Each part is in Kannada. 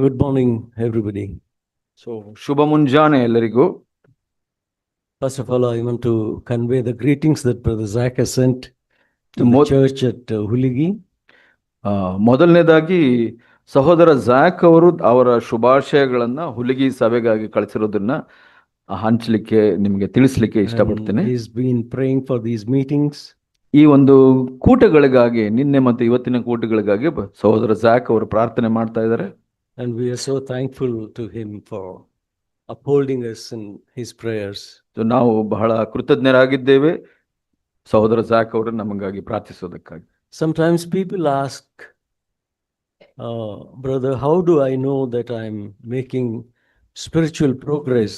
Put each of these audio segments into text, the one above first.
Good morning, everybody. ಸೊ ಶುಭ ಮುಂಜಾನೆ ಎಲ್ಲರಿಗೂ. First of all, I want to convey the greetings that Brother Zach has sent to the Mo- church at Huligi. ಮೊದಲನೇದಾಗಿ ಸಹೋದರ ಝ್ಯಾಕ್ ಅವರು ಅವರ ಶುಭಾಶಯಗಳನ್ನ ಹುಲಿಗಿ ಸಭೆಗಾಗಿ ಕಳಿಸಿರೋದನ್ನ ಹಂಚಲಿಕ್ಕೆ ನಿಮಗೆ ತಿಳಿಸ್ಲಿಕ್ಕೆ And ಇಷ್ಟಪಡ್ತೇನೆ. he's been praying for these meetings. ಈ ಒಂದು ಕೂಟಗಳಿಗಾಗಿ, ನಿನ್ನೆ ಮತ್ತು ಇವತ್ತಿನ ಕೂಟಗಳಿಗಾಗಿ ಸಹೋದರ ಝ್ಯಾಕ್ ಅವರು ಪ್ರಾರ್ಥನೆ ಮಾಡ್ತಾ ಇದ್ದಾರೆ. And we are so thankful to him for upholding us in his prayers. ನಾವು ಬಹಳ ಕೃತಜ್ಞರಾಗಿದ್ದೇವೆ ಸಹೋದರ ಝ್ಯಾಕ್ ಅವರು ನಮಗಾಗಿ ಪ್ರಾರ್ಥಿಸೋದಕ್ಕಾಗಿ. Sometimes people ask, brother, how do I know that I'm making spiritual progress?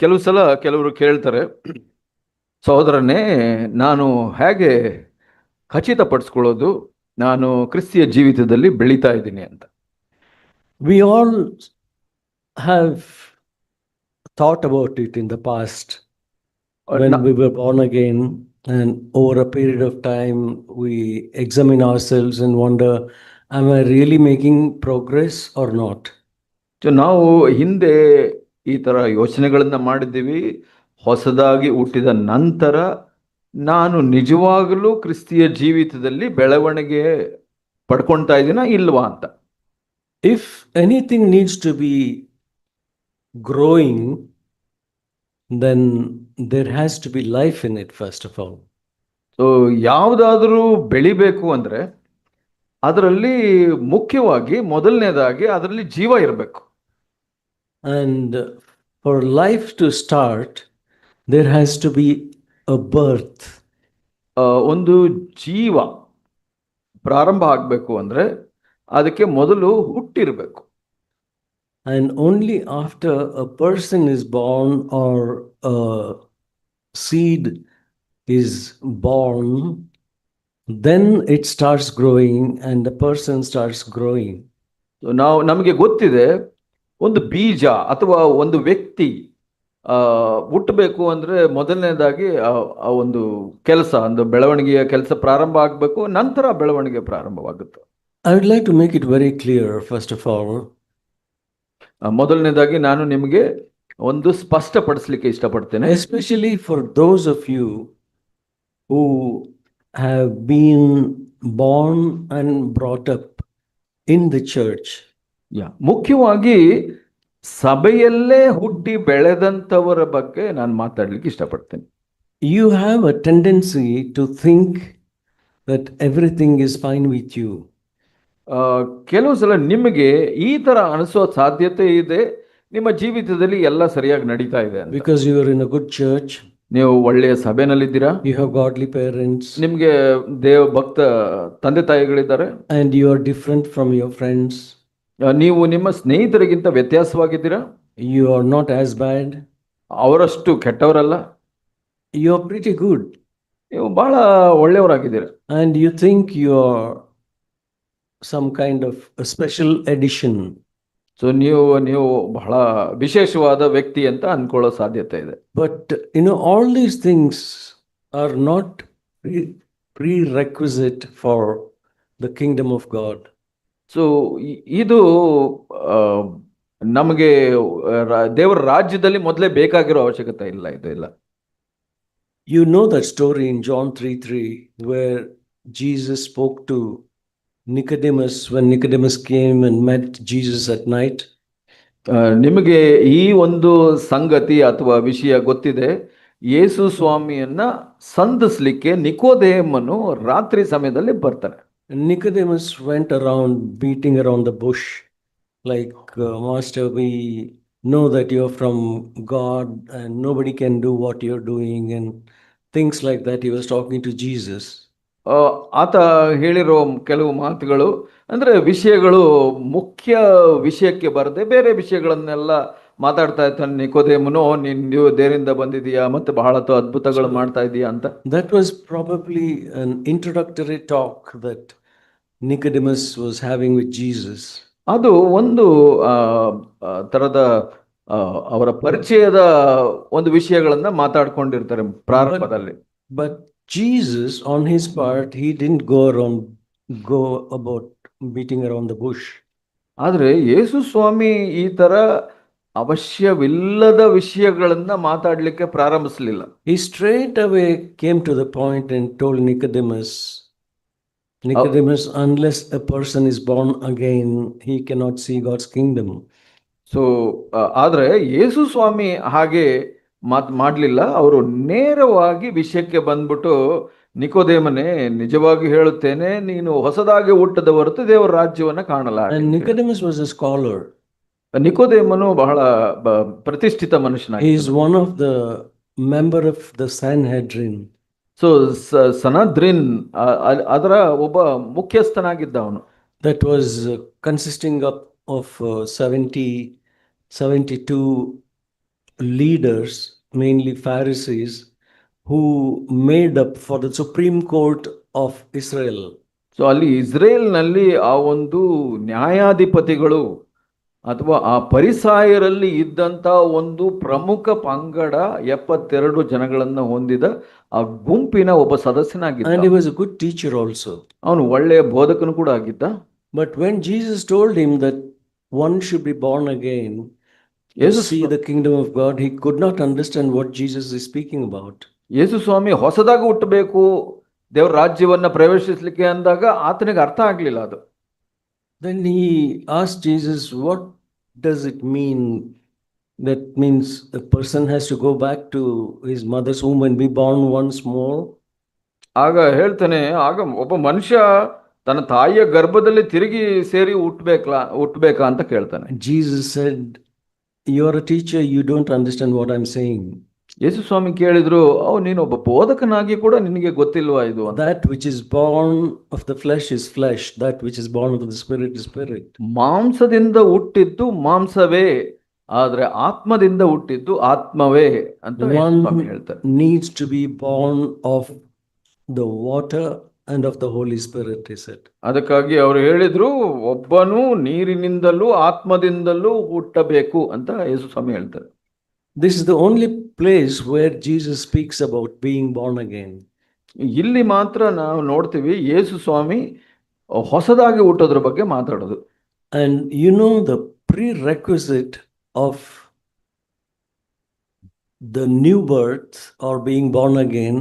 ಕೆಲವು ಸಲ ಕೆಲವರು ಕೇಳ್ತಾರೆ, ಸಹೋದರನೇ, ನಾನು ಹೇಗೆ ಖಚಿತಪಡಿಸ್ಕೊಳ್ಳೋದು ನಾನು ಕ್ರಿಸ್ತಿಯ ಜೀವಿತದಲ್ಲಿ ಬೆಳೀತಾ ಇದ್ದೀನಿ ಅಂತ. We all have thought about it in the past when we were born again, and over a period of time we examine ourselves and wonder, am I really making progress or not? ನಾವು ಹಿಂದೆ ಈ ತರ ಯೋಚನೆಗಳನ್ನ ಮಾಡಿದ್ದೀವಿ. ಹೊಸದಾಗಿ ಹುಟ್ಟಿದ ನಂತರ ನಾನು ನಿಜವಾಗಲೂ ಕ್ರಿಸ್ತಿಯ ಜೀವಿತದಲ್ಲಿ ಬೆಳವಣಿಗೆ ಪಡ್ಕೊಳ್ತಾ ಇದ್ದೀನ ಇಲ್ವಾ ಅಂತ. If anything needs to be growing, then there has to be life in it, first of all. So ಯಾವುದಾದ್ರೂ ಬೆಳಿಬೇಕು ಅಂದ್ರೆ ಅದರಲ್ಲಿ ಮುಖ್ಯವಾಗಿ ಮೊದಲನೇದಾಗಿ ಅದರಲ್ಲಿ ಜೀವ ಇರಬೇಕು. And for life to start, there has to be a birth. ಒಂದು ಜೀವ ಪ್ರಾರಂಭ ಆಗಬೇಕು ಅಂದ್ರೆ ಅದಕ್ಕೆ ಮೊದಲು ಹುಟ್ಟಿರಬೇಕು. And only after a person is born or a seed is born, then it starts growing and the person starts growing. ನಮಗೆ ಗೊತ್ತಿದೆ, ಒಂದು ಬೀಜ ಅಥವಾ ಒಂದು ವ್ಯಕ್ತಿ ಹುಟ್ಟಬೇಕು ಅಂದ್ರೆ ಮೊದಲನೇದಾಗಿ ಆ ಒಂದು ಕೆಲಸ, ಒಂದು ಬೆಳವಣಿಗೆಯ ಕೆಲಸ ಪ್ರಾರಂಭ ಆಗಬೇಕು, ನಂತರ ಬೆಳವಣಿಗೆ ಪ್ರಾರಂಭವಾಗುತ್ತೆ. I would like to make it very clear, first of all. ಮೊದಲನೇದಾಗಿ ನಾನು ನಿಮಗೆ ಒಂದು ಸ್ಪಷ್ಟಪಡಿಸಲಿಕ್ಕೆ ಇಷ್ಟಪಡ್ತೇನೆ, especially for those of you who have been born and brought up in the church. ಮುಖ್ಯವಾಗಿ ಸಭೆಯಲ್ಲೇ ಹುಟ್ಟಿ ಬೆಳೆದಂತವರ ಬಗ್ಗೆ ನಾನು ಮಾತಾಡ್ಲಿಕ್ಕೆ ಇಷ್ಟಪಡ್ತೇನೆ. You have a tendency to think that everything is fine with you. ಕೆಲವು ಸಲ ನಿಮಗೆ ಈ ತರ ಅನಿಸೋ ಸಾಧ್ಯತೆ ಇದೆ, ನಿಮ್ಮ ಜೀವಿತದಲ್ಲಿ ಎಲ್ಲ ಸರಿಯಾಗಿ ನಡೀತಾ ಇದೆ ಅಂತ. Because you are in a good church, ನೀವು ಒಳ್ಳೆಯ ಸಭೆನಲ್ಲಿದ್ದೀರಾ, you have godly parents, ನಿಮ್ಗೆ ದೇವ ಭಕ್ತ ತಂದೆ ತಾಯಿಗಳಿದ್ದಾರೆ, and you are different from your friends. ನೀವು ನಿಮ್ಮ ಸ್ನೇಹಿತರಿಗಿಂತ ವ್ಯತ್ಯಾಸವಾಗಿದ್ದೀರಾ, you are not as bad, ಅವರಷ್ಟು ಕೆಟ್ಟವರಲ್ಲ, you are pretty good, ನೀವು ಬಹಳ ಒಳ್ಳೆಯವರಾಗಿದ್ದೀರಾ, and you think you are some kind of a special edition. So ನೀವು ಬಹಳ ವಿಶೇಷವಾದ ವ್ಯಕ್ತಿ ಅಂತ ಅನ್ಕೊಳ್ಳೋ ಸಾಧ್ಯತೆ ಇದೆ. But all these things are not prerequisite for the kingdom of God. So ಇದು ನಮಗೆ ದೇವರ ರಾಜ್ಯದಲ್ಲಿ ಮೊದಲೇ ಬೇಕಾಗಿರೋ ಅವಶ್ಯಕತೆ ಇಲ್ಲ, ಇದು ಇಲ್ಲ. You know that story in John 3:3 where Jesus spoke to Nicodemus when Nicodemus came and met Jesus at night. ನಿಮಗೆ ಈ ಒಂದು ಸಂಗತಿ ಅಥವಾ ವಿಷಯ ಗೊತ್ತಿದೆ, ಯೇಸು ಸ್ವಾಮಿಯನ್ನ ಸಂಧಿಸ್ಲಿಕ್ಕೆ ನಿಕೋದೇಮನು ರಾತ್ರಿ ಸಮಯದಲ್ಲಿ ಬರ್ತಾನೆ. Nicodemus went around beating around the bush like, Master, we know that you're from God and nobody can do what you're doing, and things like that. He was talking to Jesus. ಆತ ಹೇಳಿರೋ ಕೆಲವು ಮಾತುಗಳು ಅಂದ್ರೆ ವಿಷಯಗಳು ಮುಖ್ಯ ವಿಷಯಕ್ಕೆ ಬರದೆ ಬೇರೆ ವಿಷಯಗಳನ್ನೆಲ್ಲ ಮಾತಾಡ್ತಾ ಇರ್ತಾನೆ ನಿಕೋದೇಮನು. ನೀವು ದೇವರಿಂದ ಬಂದಿದೀಯಾ ಮತ್ತೆ ಬಹಳ ಅದ್ಭುತಗಳು ಮಾಡ್ತಾ ಇದೀಯಾ ಅಂತ. That was probably an introductory talk that Nicodemus was having with Jesus. ಅದು ಒಂದು ತರದ ಅವರ ಪರಿಚಯದ ಒಂದು ವಿಷಯಗಳನ್ನ ಮಾತಾಡ್ಕೊಂಡಿರ್ತಾರೆ ಪ್ರಾರಂಭದಲ್ಲಿ. But Jesus, on his part, he didn't go about beating around the bush. ಆದ್ರೆ ಯೇಸು ಸ್ವಾಮಿ ಈ ತರ ಅವಶ್ಯವಿಲ್ಲದ ವಿಷಯಗಳನ್ನ ಮಾತಾಡ್ಲಿಕ್ಕೆ ಪ್ರಾರಂಭಿಸಲಿಲ್ಲ. He straight away came to the point and told Nicodemus, unless a person is born again, he cannot see God's kingdom. So ಆದ್ರೆ ಯೇಸು ಸ್ವಾಮಿ ಹಾಗೆ ಮಾಡ್ಲಿಲ್ಲ. ಅವರು ನೇರವಾಗಿ ವಿಷಯಕ್ಕೆ ಬಂದ್ಬಿಟ್ಟು, ನಿಕೋದೇಮನೆ, ನಿಜವಾಗಿ ಹೇಳುತ್ತೇನೆ, ನೀನು ಹೊಸದಾಗಿ ಹುಟ್ಟದ ಹೊರತು ದೇವರ ರಾಜ್ಯವನ್ನ ಕಾಣಲಾರೆ. And Nicodemus was a scholar. ನಿಕೋದೇಮನು ಬಹಳ ಪ್ರತಿಷ್ಠಿತ He ಮನುಷ್ಯನಾಗಿ, is one of the member of the Sanhedrin. So Sanhedrin ಅದರ ಒಬ್ಬ ಮುಖ್ಯಸ್ಥನಾಗಿದ್ದ ಅವನು. That was consisting of 72 leaders, mainly Pharisees, who made up for the Supreme Court of Israel. So ಅಲ್ಲಿ ಇಸ್ರೇಲ್ನಲ್ಲಿ ಆ ಒಂದು ನ್ಯಾಯಾಧಿಪತಿಗಳು ಅಥವಾ ಆ ಪರಿಸಾಯರಲ್ಲಿ ಇದ್ದಂತ ಒಂದು ಪ್ರಮುಖ ಪಂಗಡ 72 ಜನಗಳನ್ನ ಹೊಂದಿದ ಆ ಗುಂಪಿನ ಒಬ್ಬ ಸದಸ್ಯನಾಗಿದ್ದ. And he was a good teacher also. ಅವನು ಒಳ್ಳೆಯ ಬೋಧಕನು ಕೂಡ ಆಗಿದ್ದ. But when Jesus told him that one should be born again, to see the kingdom of God, he could not understand what Jesus is speaking about. ಯೇಸು ಸ್ವಾಮಿ ಹೊಸದಾಗಿ ಹುಟ್ಟಬೇಕು, ದೇವರ ರಾಜ್ಯವನ್ನ ಪ್ರವೇಶಿಸಲಿಕ್ಕೆ ಅಂದಾಗ ಆತನಿಗೆ ಅರ್ಥ ಆಗ್ಲಿಲ್ಲ ಅದು. Then he asked Jesus, what does it mean? That means a person has to go back to his mother's womb and be born once more. ಆಗ ಹೇಳ್ತಾನೆ, ಆಗ ಒಬ್ಬ ಮನುಷ್ಯ ತನ್ನ ತಾಯಿಯ ಗರ್ಭದಲ್ಲಿ ತಿರುಗಿ ಸೇರಿ ಹುಟ್ಟಬೇಕಾ ಅಂತ ಕೇಳ್ತಾನೆ. Jesus said, you're a teacher, you don't understand what I'm saying. ಯೇಸು ಸ್ವಾಮಿ ಕೇಳಿದ್ರು, ನೀನು ಒಬ್ಬ ಬೋಧಕನಾಗಿ ಕೂಡ ನಿನಗೆ ಗೊತ್ತಿಲ್ವಾ ಇದು? That which is born of the flesh is flesh, that which is born of the spirit is spirit. ಮಾಂಸದಿಂದ ಹುಟ್ಟಿದ್ದು ಮಾಂಸವೇ, ಆದ್ರೆ ಆತ್ಮದಿಂದ ಹುಟ್ಟಿದ್ದು ಆತ್ಮವೇ ಅಂತ ಸ್ವಾಮಿ ಹೇಳ್ತಾರೆ. Needs to be born of the water and of the Holy Spirit, he said. ಅದಕ್ಕಾಗಿ ಅವರು ಹೇಳಿದ್ರು, ಒಬ್ಬನು ನೀರಿನಿಂದಲೂ ಆತ್ಮದಿಂದಲೂ ಹುಟ್ಟಬೇಕು ಅಂತ ಯೇಸು ಸ್ವಾಮಿ ಹೇಳ್ತಾರೆ. This is the only place where Jesus speaks about being born again. ಇಲ್ಲಿ ಮಾತ್ರ ನಾವು ನೋಡ್ತೀವಿ ಯೇಸು ಸ್ವಾಮಿ ಹೊಸದಾಗಿ ಹುಟ್ಟೋದ್ರ ಬಗ್ಗೆ ಮಾತಾಡೋದು. And you know, the prerequisite of the new birth or being born again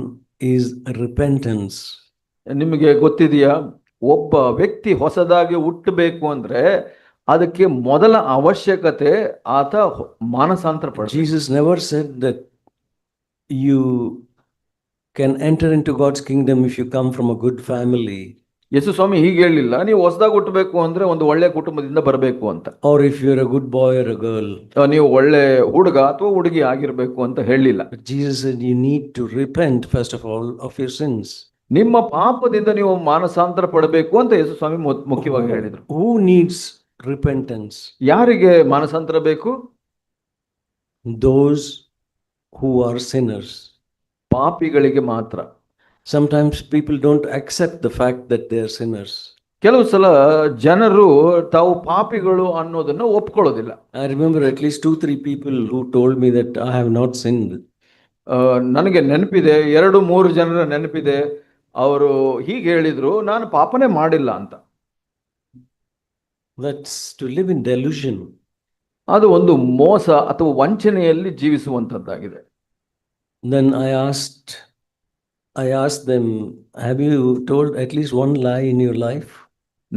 is repentance. ನಿಮಗೆ ಗೊತ್ತಿದೆಯಾ, ಒಬ್ಬ ವ್ಯಕ್ತಿ ಹೊಸದಾಗಿ ಹುಟ್ಟಬೇಕು ಅಂದ್ರೆ ಅದಕ್ಕೆ ಮೊದಲ ಅವಶ್ಯಕತೆ ಆತ ಮಾನಸಾಂತರ ಪಡ. Jesus never said that you can enter into God's kingdom if you come from a good family. ಯೇಸು ಸ್ವಾಮಿ ಹೀಗೆ ಹೇಳಿಲ್ಲ, ನೀವು ಹೊಸದಾಗಿ ಹುಟ್ಟಬೇಕು ಅಂದ್ರೆ ಒಂದು ಒಳ್ಳೆ ಕುಟುಂಬದಿಂದ ಬರಬೇಕು ಅಂತ. Or if you're a good boy or a girl. ನೀವು ಒಳ್ಳೆ ಹುಡುಗ ಅಥವಾ ಹುಡುಗಿ ಆಗಿರ್ಬೇಕು ಅಂತ ಹೇಳಿಲ್ಲ. But Jesus said you need to repent first of all of your sins. ನಿಮ್ಮ ಪಾಪದಿಂದ ನೀವು ಮಾನಸಾಂತರ ಪಡಬೇಕು ಅಂತ ಯೇಸು ಸ್ವಾಮಿ ಮುಖ್ಯವಾಗಿ ಹೇಳಿದ್ರು. Who needs repentance? ಯಾರಿಗೆ ಮಾನಸಾಂತರ ಬೇಕು? Those who are sinners. ಪಾಪಿಗಳಿಗೆ ಮಾತ್ರ. Sometimes people don't accept the fact that they are sinners. ಕೆಲವು ಸಲ ಜನರು ತಾವು ಪಾಪಿಗಳು ಅನ್ನೋದನ್ನ ಒಪ್ಕೊಳ್ಳೋದಿಲ್ಲ. I remember at least 2-3 people who told me that I have not sinned. ನನಗೆ ನೆನಪಿದೆ, 2-3 ಜನರ ನೆನಪಿದೆ, ಅವರು ಹೀಗೆ ಹೇಳಿದ್ರು, ನಾನು ಪಾಪನೇ ಮಾಡಿಲ್ಲ ಅಂತ. That's to live in delusion. ಅದು ಒಂದು ಮೋಸ ಅಥವಾ ವಂಚನೆಯಲ್ಲಿ ಜೀವಿಸುವಂತದ್ದಾಗಿದೆ. Then I asked them, have you told at least one lie in your life?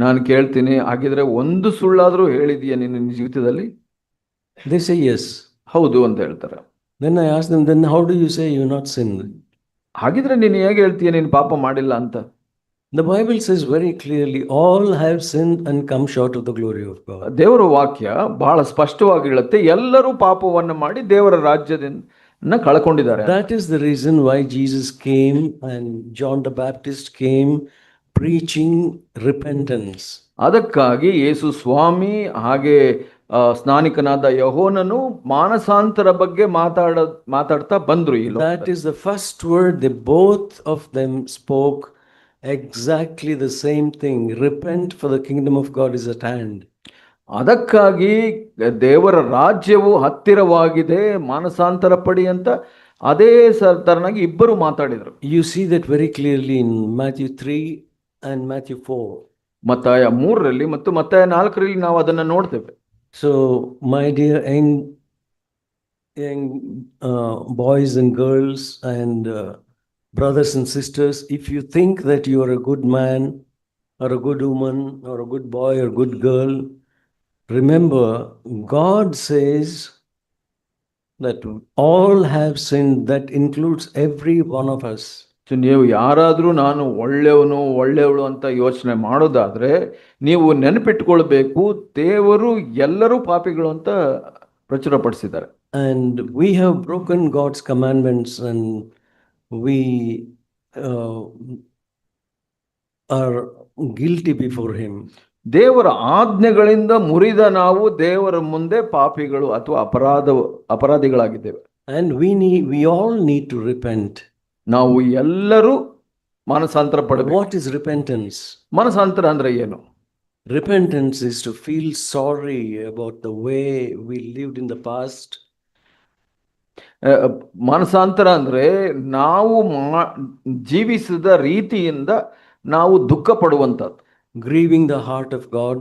ನಾನು ಕೇಳ್ತೀನಿ, ಹಾಗಿದ್ರೆ ಒಂದು ಸುಳ್ಳಾದ್ರೂ ಹೇಳಿದೀಯ ನಿನ್ನ ಜೀವಿತದಲ್ಲಿ? They say yes. ಹೌದು ಅಂತ ಹೇಳ್ತಾರೆ. Then I asked them, then how do you say you not sinned? ಹಾಗಿದ್ರೆ ನೀನು ಹೇಗೆ ಹೇಳ್ತೀಯ ನೀನು ಪಾಪ ಮಾಡಿಲ್ಲ ಅಂತ? The Bible says very clearly, all have sinned and come short of the glory of God. ದೇವರ ವಾಕ್ಯ ಬಹಳ ಸ್ಪಷ್ಟವಾಗಿ ಹೇಳುತ್ತೆ, ಎಲ್ಲರೂ ಪಾಪವನ್ನು ಮಾಡಿ ದೇವರ ರಾಜ್ಯದಿಂದ ಕಳ್ಕೊಂಡಿದ್ದಾರೆ. That is the reason why Jesus came and John the Baptist came preaching repentance. ಅದಕ್ಕಾಗಿ ಯೇಸು ಸ್ವಾಮಿ ಹಾಗೆ ಸ್ನಾನಿಕನಾದ ಯೋಹಾನನು ಮಾನಸಾಂತರ ಬಗ್ಗೆ ಮಾತಾಡ್ತಾ ಬಂದ್ರು ಈ ಲೋಕದಲ್ಲಿ. That is the first word they both of them spoke, exactly the same thing. Repent, for the kingdom of God is at hand. ಅದಕ್ಕಾಗಿ ದೇವರ ರಾಜ್ಯವು ಹತ್ತಿರವಾಗಿದೆ, ಮಾನಸಾಂತರ ಪಡಿ ಅಂತ ಅದೇ ತರನಾಗಿ ಇಬ್ಬರು ಮಾತಾಡಿದ್ರು. You see that very clearly in Matthew 3 and Matthew 4. ಮತ್ತಾಯ 3ರಲ್ಲಿ ಮತ್ತು ಮತ್ತಾಯ 4ರಲ್ಲಿ ನಾವು ಅದನ್ನ ನೋಡ್ತೇವೆ. So, my dear young boys and girls and brothers and sisters, if you think that you are a good man or a good woman or a good boy or good girl, remember, God says that all have sinned. That includes every one of us. So ನೀವು ಯಾರಾದರೂ ನಾನು ಒಳ್ಳೆಯವಳು ಅಂತ ಯೋಚನೆ ಮಾಡೋದಾದ್ರೆ ನೀವು ನೆನಪಿಟ್ಕೊಳ್ಬೇಕು, ದೇವರು ಎಲ್ಲರೂ ಪಾಪಿಗಳು ಅಂತ ಪ್ರಚುರಪಡಿಸಿದ್ದಾರೆ. And we have broken God's commandments and we are guilty before Him. ದೇವರ ಆಜ್ಞೆಗಳಿಂದ ಮುರಿದ ನಾವು ದೇವರ ಮುಂದೆ ಪಾಪಿಗಳು ಅಥವಾ ಅಪರಾಧಿಗಳಾಗಿದ್ದೇವೆ. And we all need to repent. ನಾವು ಎಲ್ಲರೂ ಮನಸಾಂತರ ಪಡಬೇಕು. What is repentance? ಮನಸಾಂತರ ಅಂದ್ರೆ ಏನು? Repentance is to feel sorry about the way we lived in the past. ಮನಸಾಂತರ ಅಂದ್ರೆ ನಾವು ಜೀವಿಸಿದ ರೀತಿಯಿಂದ ನಾವು ದುಃಖ ಪಡುವಂಥದ್ದು. Grieving the heart of God.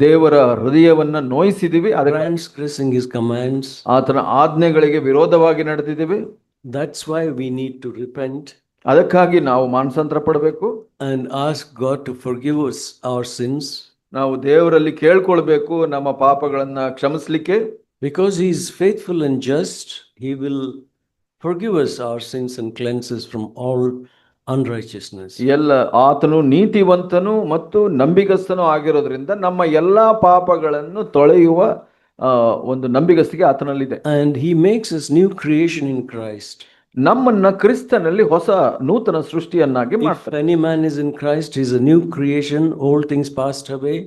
ದೇವರ ಹೃದಯವನ್ನ ನೋಯಿಸಿದಿವಿ, transgressing His commands. ಆತನ ಆಜ್ಞೆಗಳಿಗೆ ವಿರೋಧವಾಗಿ ನಡೆದಿದ್ದೀವಿ. That's why we need to repent. ಅದಕ್ಕಾಗಿ ನಾವು ಮಾನಸಾಂತರ ಪಡಬೇಕು and ask God to forgive us our sins. ನಾವು ದೇವರಲ್ಲಿ ಕೇಳ್ಕೊಳ್ಬೇಕು ನಮ್ಮ ಪಾಪಗಳನ್ನ ಕ್ಷಮಿಸಲಿಕ್ಕೆ. Because He is faithful and just, He will forgive us our sins and cleanse us from all unrighteousness. ಎಲ್ಲ ಆತನು ನೀತಿವಂತನು ಮತ್ತು ನಂಬಿಗಸ್ತನು ಆಗಿರೋದ್ರಿಂದ ನಮ್ಮ ಎಲ್ಲಾ ಪಾಪಗಳನ್ನು ತೊಳೆಯುವ ಒಂದು ನಂಬಿಗಸ್ತಿಗೆ ಆತನಲ್ಲಿದೆ. And He makes us new creation in Christ. ನಮ್ಮನ್ನ ಕ್ರಿಸ್ತನಲ್ಲಿ ಹೊಸ ನೂತನ ಸೃಷ್ಟಿಯನ್ನಾಗಿ ಮಾಡ್ತಾರೆ. If any man is in Christ, he is a new creation. Old things passed away.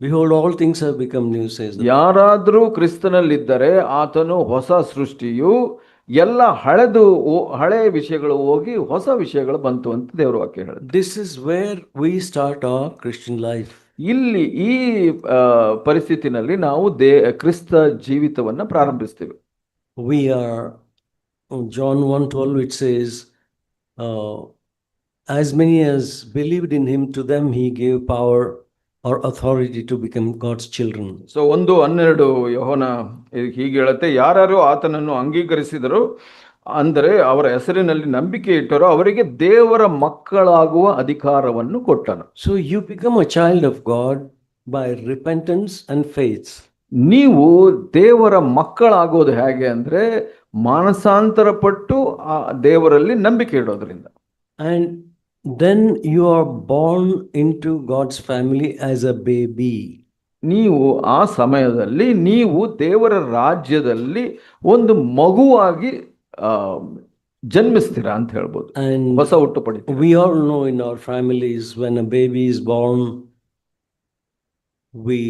Behold, all things have become new, says the Lord. ಯಾರಾದರೂ ಕ್ರಿಸ್ತನಲ್ಲಿದ್ದರೆ ಆತನು ಹೊಸ ಸೃಷ್ಟಿಯು, ಎಲ್ಲ ಹಳೆ ವಿಷಯಗಳು ಹೋಗಿ ಹೊಸ ವಿಷಯಗಳು ಬಂತು ಅಂತ ದೇವರ ವಾಕ್ಯ ಹೇಳುತ್ತೆ. This is where we start our Christian life. ಇಲ್ಲಿ ಈ ಪರಿಸ್ಥಿತಿನಲ್ಲಿ ನಾವು ಕ್ರಿಸ್ತ ಜೀವಿತವನ್ನ ಪ್ರಾರಂಭಿಸ್ತೀವಿ. We are John 1:12, it says, as many as believed in Him, to them He gave power or authority to become God's children. So 1:12 ಯೋಹನ ಹೀಗೆ ಹೇಳುತ್ತೆ, ಯಾರು ಆತನನ್ನು ಅಂಗೀಕರಿಸಿದರು ಅಂದರೆ ಅವರ ಹೆಸರಿನಲ್ಲಿ ನಂಬಿಕೆ ಇಟ್ಟರೋ ಅವರಿಗೆ ದೇವರ ಮಕ್ಕಳಾಗುವ ಅಧಿಕಾರವನ್ನು ಕೊಟ್ಟನು. So you become a child of God by repentance and faith. ನೀವು ದೇವರ ಮಕ್ಕಳಾಗೋದು ಹೇಗೆ ಅಂದ್ರೆ ಮಾನಸಾಂತರ ಪಟ್ಟು ಆ ದೇವರಲ್ಲಿ ನಂಬಿಕೆ ಇಡೋದ್ರಿಂದ. And then you are born into God's family as a baby. ನೀವು ಆ ಸಮಯದಲ್ಲಿ ನೀವು ದೇವರ ರಾಜ್ಯದಲ್ಲಿ ಒಂದು ಮಗುವಾಗಿ ಜನ್ಮಿಸ್ತೀರಾ ಅಂತ ಹೇಳ್ಬೋದು. And ಹೊಸ ಹುಟ್ಟು ಪಡಿತೀರಾ. we all know in our families, when a baby is born, we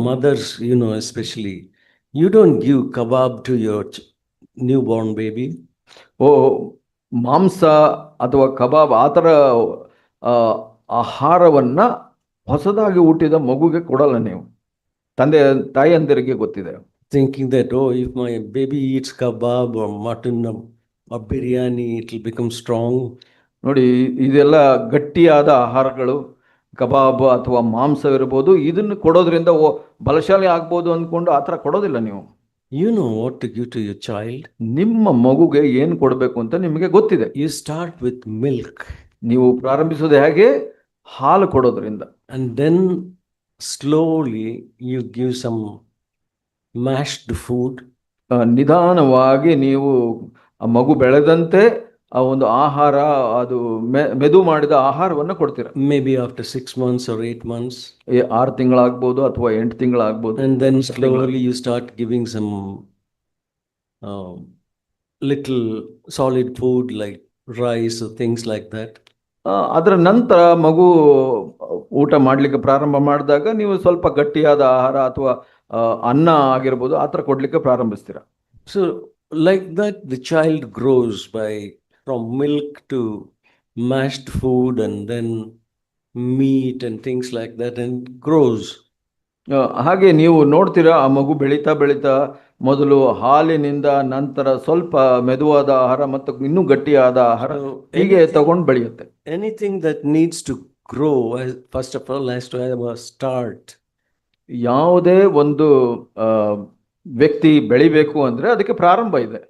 mothers, especially, you don't give kebab to your newborn baby. ಮಾಂಸ ಅಥವಾ ಕಬಾಬ್ ಆ ಥರ ಆಹಾರವನ್ನ ಹೊಸದಾಗಿ ಹುಟ್ಟಿದ ಮಗುಗೆ ಕೊಡಲ್ಲ ನೀವು. ತಾಯಿಯಂದಿರಿಗೆ ಗೊತ್ತಿದೆ. Thinking that, if my baby eats kebab or mutton or biryani, it will become strong. ನೋಡಿ, ಇದೆಲ್ಲ ಗಟ್ಟಿಯಾದ ಆಹಾರಗಳು, ಕಬಾಬ್ ಅಥವಾ ಮಾಂಸವಿರ್ಬೋದು, ಇದನ್ನು ಕೊಡೋದ್ರಿಂದ ಬಲಶಾಲಿ ಆಗ್ಬೋದು ಅಂದ್ಕೊಂಡು ಆ ಥರ ಕೊಡೋದಿಲ್ಲ ನೀವು. You know what to give to your child. ನಿಮ್ಮ ಮಗುಗೆ ಏನು ಕೊಡಬೇಕು ಅಂತ ನಿಮಗೆ ಗೊತ್ತಿದೆ. You start with milk. ನೀವು ಪ್ರಾರಂಭಿಸೋದು ಹೇಗೆ? ಹಾಲು ಕೊಡೋದ್ರಿಂದ. And then slowly you give some mashed food. ನಿಧಾನವಾಗಿ ನೀವು ಆ ಮಗು ಬೆಳೆದಂತೆ ಆ ಒಂದು ಆಹಾರ, ಅದು ಮೆದು ಮಾಡಿದ ಆಹಾರವನ್ನು ಕೊಡ್ತೀರಾ. Maybe after 6 months or 8 months. 6 ತಿಂಗಳಾಗ್ಬೋದು ಅಥವಾ 8 ತಿಂಗಳಾಗ್ಬೋದು. And then slowly you start giving some little solid food like rice or things like that. ಅದರ ನಂತರ ಮಗು ಊಟ ಮಾಡಲಿಕ್ಕೆ ಪ್ರಾರಂಭ ಮಾಡಿದಾಗ ನೀವು ಸ್ವಲ್ಪ ಗಟ್ಟಿಯಾದ ಆಹಾರ ಅಥವಾ ಅನ್ನ ಆಗಿರ್ಬೋದು ಆ ಥರ ಕೊಡ್ಲಿಕ್ಕೆ ಪ್ರಾರಂಭಿಸ್ತೀರಾ. So like that the child grows from milk to mashed food and then meat and things like that, and grows. ಹಾಗೆ ನೀವು ನೋಡ್ತೀರಾ, ಆ ಮಗು ಬೆಳೀತಾ ಬೆಳೀತಾ ಮೊದಲು ಹಾಲಿನಿಂದ ನಂತರ ಸ್ವಲ್ಪ ಮೆದುವಾದ ಆಹಾರ ಮತ್ತು ಇನ್ನೂ ಗಟ್ಟಿಯಾದ ಆಹಾರ ಹೀಗೆ ತಗೊಂಡು ಬೆಳೆಯುತ್ತೆ. anything that needs to grow, first of all, has to have a start. ಯಾವುದೇ ಒಂದು ಆ, ವ್ಯಕ್ತಿ ಬೆಳಿಬೇಕು ಅಂದ್ರೆ ಅದಕ್ಕೆ ಪ್ರಾರಂಭ ಇದೆ.